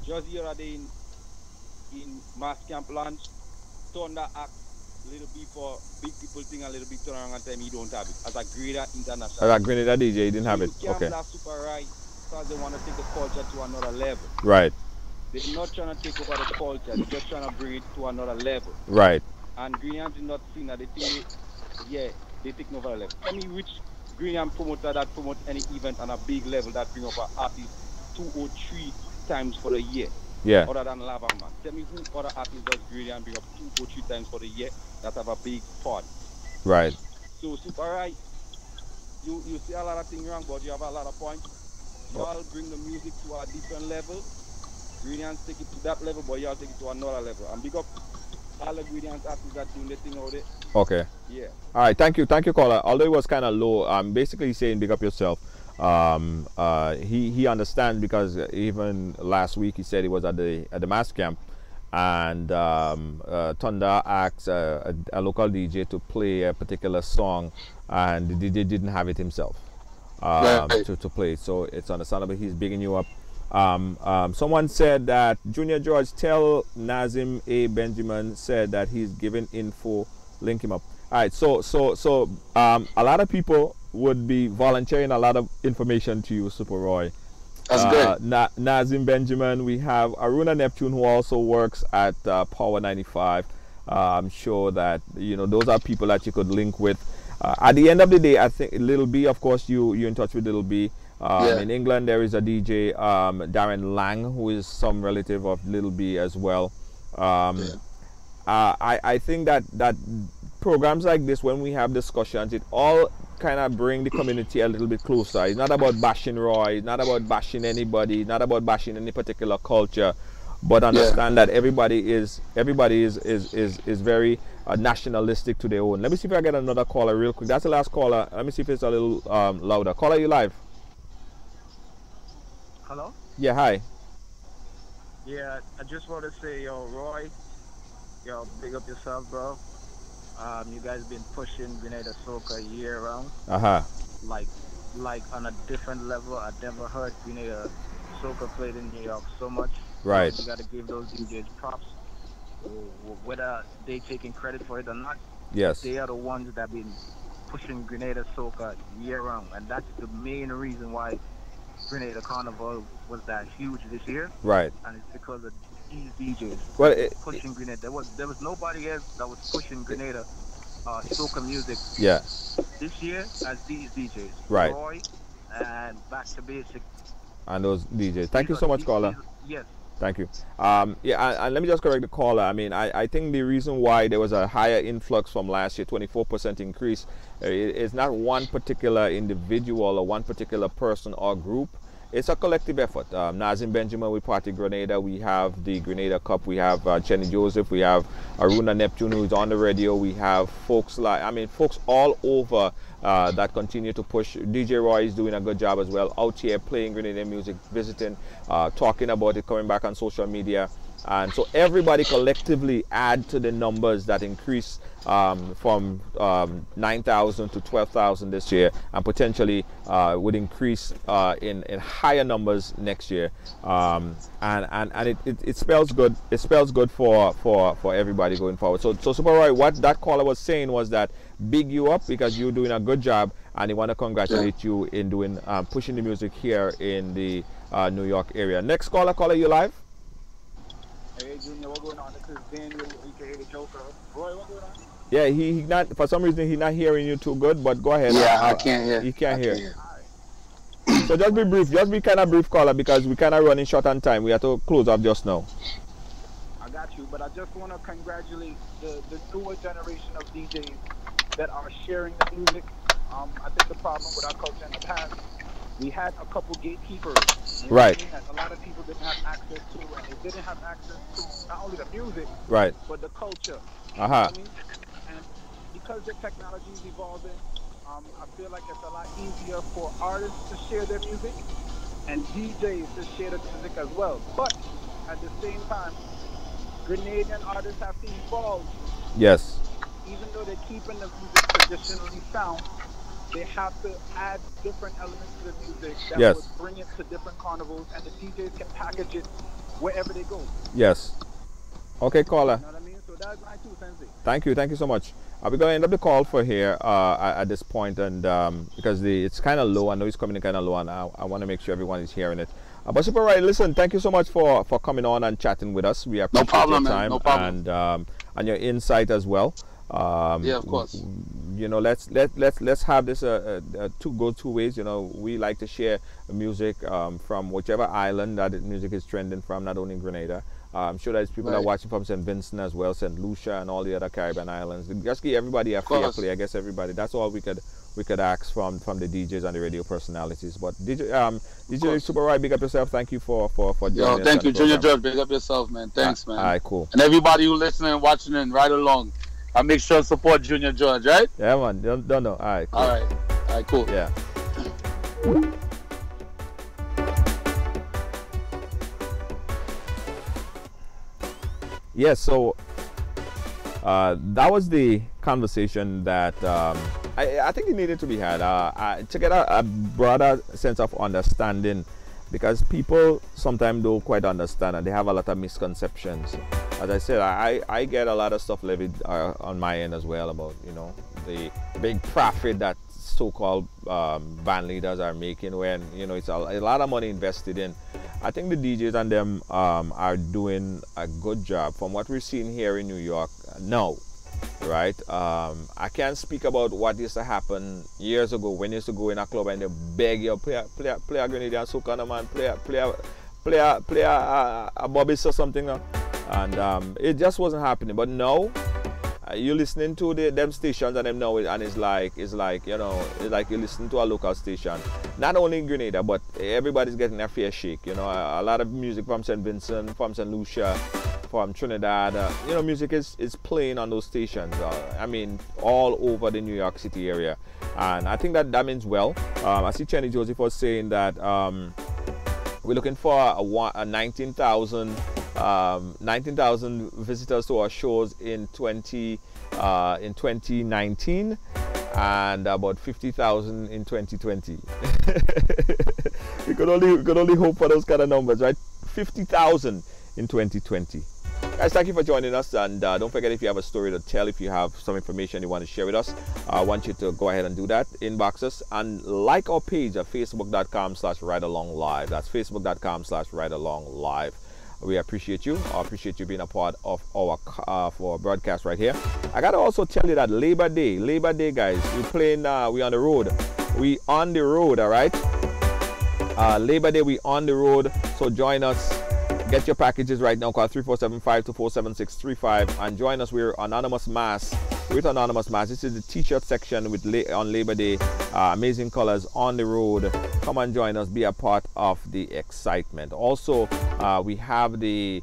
just the other day in Mass Camp Lunch, Thunder act a little bit for big people thing, a little bit turn around and tell me he don't have it. As a Grenada international. As a Grenada DJ, he didn't have it. You can't blast Super Right because they want to take the culture to another level. Right. They're not trying to take over the culture. They're just trying to bring it to another level. Right. And Greenham is not seeing that. They think, they take over a level. Tell me which Greenham promoter that promotes any event on a big level that bring up an artist 2 or 3 times for the year. Yeah. Other than Lava Man. Tell me who other artists does Greenham bring up 2 or 3 times for the year that have a big party. Right. So Super Right, you see a lot of things wrong, but you have a lot of points. Y'all bring the music to a different level. Greenhams take it to that level, but y'all take it to another level. And big up all the Greenhams artists that doing the thing out there. Okay. Yeah. All right. Thank you, caller. Although it was kind of low, basically saying big up yourself. He understands because even last week he said he was at the mass camp, and Thunder asked a local DJ to play a particular song, and the DJ didn't have it himself to play. So it's understandable he's bigging you up. Someone said that Junior George, tell Nazim A. Benjamin said that he's given info, link him up. All right, so a lot of people would be volunteering a lot of information to you, Super Roy. That's good. Nazim Benjamin, we have Aruna Neptune, who also works at Power 95. I'm sure that those are people that you could link with. At the end of the day, I think Little B, of course, you're in touch with Little B. In England, there is a DJ, Darren Lang, who is some relative of Little B as well. I think that programs like this, when we have discussions, it all kind of bring the community a little bit closer. It's not about bashing Roy, it's not about bashing anybody, it's not about bashing any particular culture, but understand that everybody is very nationalistic to their own. Let me see if I get another caller real quick. That's the last caller. Let me see if it's a little louder. Caller, you live? Hello? Yeah, hi. Yeah, I just want to say, yo, Roy, yo, big up yourself, bro. You guys been pushing Grenada Soca year round. Like on a different level. I never heard Grenada Soca played in New York so much. Right. You got to give those DJs props, whether they taking credit for it or not. Yes. They are the ones that been pushing Grenada Soca year round, and that's the main reason why Grenada Carnival was that huge this year. Right. And it's because of these DJs pushing Grenada. There was nobody else that was pushing Grenada soca music this year as these DJs. Right. Roy and Back to Basic. And those DJs. Thank you so much, caller. Yes. Thank you. And let me just correct the caller. I mean, I think the reason why there was a higher influx from last year, 24% increase, it's not one particular individual or one particular person or group. It's a collective effort. Nazim Benjamin with Party Grenada. We have the Grenada Cup. We have Jenny Joseph. We have Aruna Neptune, who is on the radio. We have folks folks all over that continue to push. DJ Roy is doing a good job as well, out here playing Grenadian music, visiting, talking about it, coming back on social media. And so everybody collectively add to the numbers that increase from 9,000 to 12,000 this year, and potentially would increase in higher numbers next year. And it spells good. It spells good for everybody going forward. So Super Roy, what that caller was saying was that big you up because you're doing a good job, and they want to congratulate you in doing pushing the music here in the New York area. Next caller, you live? Hey Junior, what going on? This is Daniel, aka the Joker. Roy, what going on? Yeah, he not, for some reason he's not hearing you too good, but go ahead. Yeah, I can't hear. He can't hear. So just be brief, just be kind of brief, caller, because we kind of running short on time. We have to close up just now. I got you, but I just want to congratulate the newer generation of DJs that are sharing the music. I think the problem with our culture in the past, we had a couple gatekeepers. Right. That a lot of people didn't have access to, and they didn't have access to not only the music, right, but the culture. You know what I mean? And because the technology is evolving, I feel like it's a lot easier for artists to share their music and DJs to share the music as well. But at the same time, Grenadian artists have to evolve. Yes. Even though they're keeping the music traditionally sound, they have to add different elements to the music that would bring it to different carnivals, and the DJs can package it wherever they go. Yes. Okay, caller. You know what I mean? So that's my 2 cents. Thank you so much. We're going to end up the call for here at this point, and because it's kind of low. I know it's coming in kind of low, and I want to make sure everyone is hearing it. But Super Right, listen, thank you so much for coming on and chatting with us. We appreciate your time, no problem. And your insight as well. Yeah, of course. You know, let's have this go two ways. You know, we like to share music from whichever island that music is trending from, not only in Grenada. I'm sure there's people that are watching from St. Vincent as well, St. Lucia, and all the other Caribbean islands. Just give everybody a fair play. I guess everybody. That's all we could ask from the DJs and the radio personalities. But DJ Super Right, big up yourself. Thank you for joining us. Thank you, Junior Judge. Big up yourself, man. Thanks, man. All right, cool. And everybody who listening and watching and ride along, I make sure to support Junior Judge, right? Yeah, man. Don't know. All right, cool. All right, cool. Yeah. Yes, so that was the conversation that I think it needed to be had to get a broader sense of understanding, because people sometimes don't quite understand and they have a lot of misconceptions. As I said, I get a lot of stuff levied on my end as well about, you know, the big profit that so-called band leaders are making when, you know, it's a lot of money invested in. I think the DJs and them are doing a good job from what we're seeing here in New York now, right? I can't speak about what used to happen years ago when you used to go in a club and they beg you, play a Grenadian soca, man, play a Bobby's or something, and it just wasn't happening. But now you're listening to them stations and them now, and it's like you know, it's like you listen to a local station. Not only in Grenada, but everybody's getting a fair shake. You know, a lot of music from St. Vincent, from St. Lucia, from Trinidad. You know, music is playing on those stations. I mean, all over the New York City area, and I think that means well. I see Chenny Joseph was saying that we're looking for a 19,000 visitors to our shows in 2019, and about 50,000 in 2020. we could only hope for those kind of numbers, right? 50,000 in 2020. Guys, thank you for joining us, and don't forget, if you have a story to tell, if you have some information you want to share with us, I want you to go ahead and do that. Inbox us and like our page at facebook.com/ridealonglive. That's facebook.com/ridealonglive. We appreciate you. I appreciate you being a part of our broadcast right here. I gotta also tell you that Labor Day, guys, we on the road. We on the road, all right? Labor Day, we on the road. So join us. Get your packages right now. Call 347-524-7635 and join us. We're Anonymous Mass. With Anonymous Mass, this is the t-shirt section on Labor Day. Amazing colors on the road. Come and join us. Be a part of the excitement. Also, we have the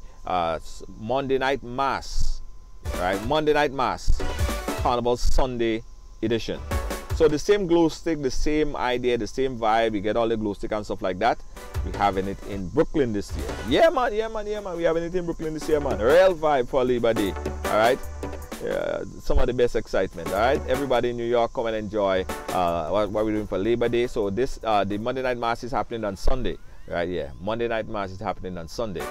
Monday Night Mass, right? Monday Night Mass, Carnival Sunday edition. So the same glow stick, the same idea, the same vibe. You get all the glow stick and stuff like that. We're having it in Brooklyn this year. Yeah, man. We're having it in Brooklyn this year, man. Real vibe for Labor Day. All right. Some of the best excitement. All right. Everybody in New York, come and enjoy what we're doing for Labor Day. So this the Monday Night Mass is happening on Sunday. Right. Yeah. Monday Night Mass is happening on Sunday.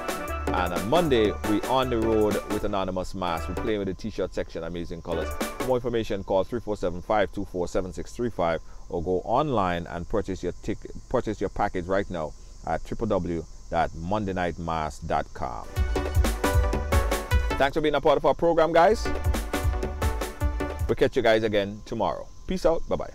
And on Monday, we on the road with Anonymous Mass. We're playing with the t-shirt section, amazing colors. For more information, call 347-524-7635 or go online and purchase your package right now at www.mondaynightmass.com. Thanks for being a part of our program, guys. We'll catch you guys again tomorrow. Peace out. Bye-bye.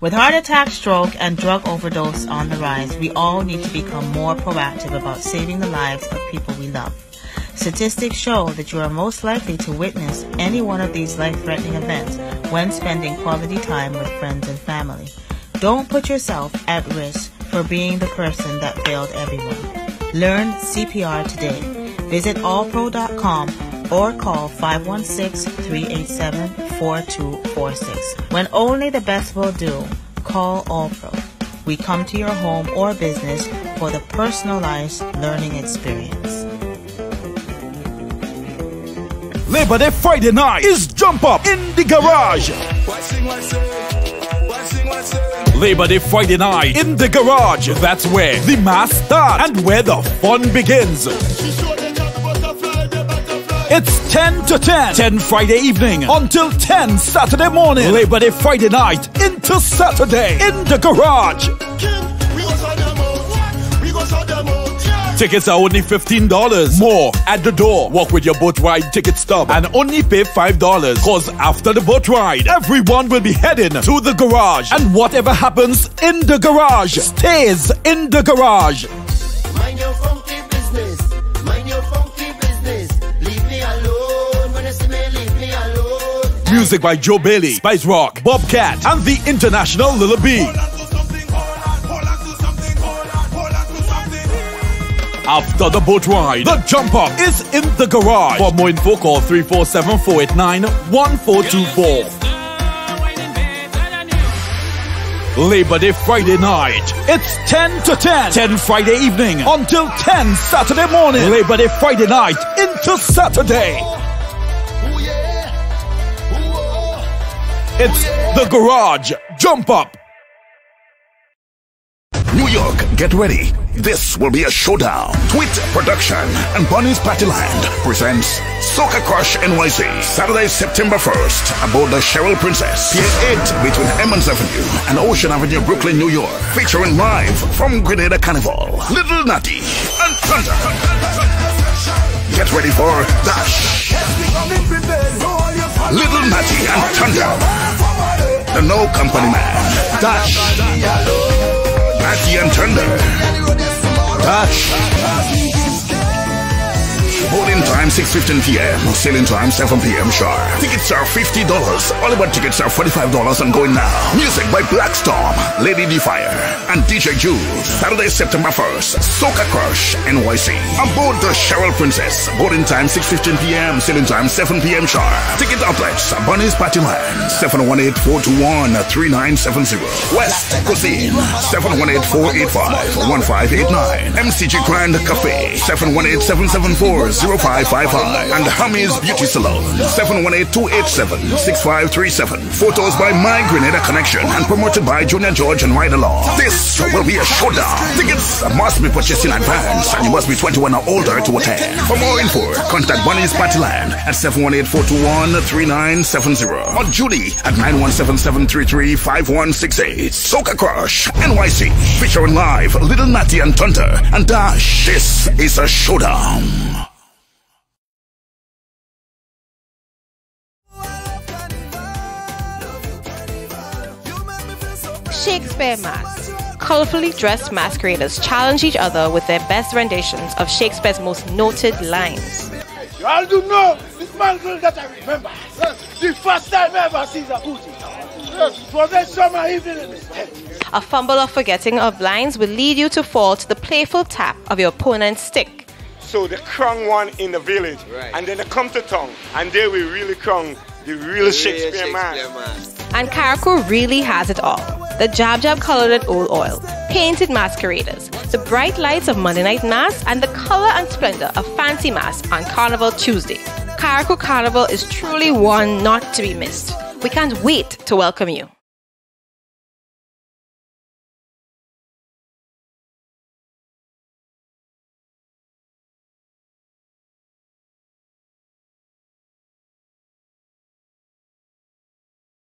With heart attack, stroke, and drug overdose on the rise, we all need to become more proactive about saving the lives of people we love. Statistics show that you are most likely to witness any one of these life-threatening events when spending quality time with friends and family. Don't put yourself at risk for being the person that failed everyone. Learn CPR today. Visit allpro.com or call 516-387-4246. When only the best will do, call Allpro. We come to your home or business for the personalized learning experience. Labor Day Friday night is Jump Up in the Garage. Labor Day Friday night in the Garage. That's where the mass starts and where the fun begins. It's 10 to 10. 10 Friday evening until 10 Saturday morning. Labor Day Friday night into Saturday in the Garage. Tickets are only $15. More at the door. Walk with your boat ride ticket stub and only pay $5. Cause after the boat ride, everyone will be heading to the garage. And whatever happens in the garage stays in the garage. Mind your funky business. Mind your funky business. Leave me alone. When you see me, leave me alone. Music by Joe Bailey, Spice Rock, Bobcat, and the International Lil B. After the boat ride, the Jump Up is in the garage. For more info, call 347-489-1424. Labor Day Friday night. It's 10 to 10. 10 Friday evening until 10 Saturday morning. Labor Day Friday night into Saturday. It's the Garage. Jump Up. New York, get ready. This will be a showdown. Tweet Production and Bonnie's Partyland presents Soca Crush NYC. Saturday, September 1st, aboard the Cheryl Princess. Pier 8 between Emmons Avenue and Ocean Avenue, Brooklyn, New York. Featuring live from Grenada Carnival, Little Natty and Thunder. Get ready for Dash. Little Natty and Thunder. The No Company Man. Dash. Natty and Thunder. Dash. Boarding time 6:15 p.m. Sailing time 7 p.m. sharp. Tickets are $50. Oliver tickets are $45 and going now. Music by Black Storm, Lady Defire, and DJ Jules. Saturday, September 1st, Soca Crush NYC. Aboard the Cheryl Princess. Boarding time 6:15 p.m. Sailing time 7 p.m. sharp. Ticket outlets, Bunny's Partyland, 718-421-3970. West Cuisine, 718-485-1589. MCG Grand Cafe, 718-774-0555. And Hammy's Beauty Salon, 718-287-6537. Photos by My Grenada Connection and promoted by Junior George and Ridealong. This will be a showdown. Tickets must be purchased in advance and you must be 21 or older to attend. For more info, contact Bunny's Partyland at 718-421-3970 or Judy at 917-733-5168. Soca Crush NYC, featuring live Little Natty and Thunder and Dash. This is a showdown. Shakespeare Masks. Colorfully dressed masqueraders challenge each other with their best renditions of Shakespeare's most noted lines. You all do know this man girl that I remember. The first time I ever see the booty. It was a summer evening. A fumble or forgetting of lines will lead you to fall to the playful tap of your opponent's stick. So they crown one in the village, and then they come to town, and there we really crown the real Shakespeare man. And Carriacou really has it all. The Jab Jab colored in old oil, painted masqueraders, the bright lights of Monday Night Mass, and the color and splendor of Fancy Mass on Carnival Tuesday. Carriacou Carnival is truly one not to be missed. We can't wait to welcome you.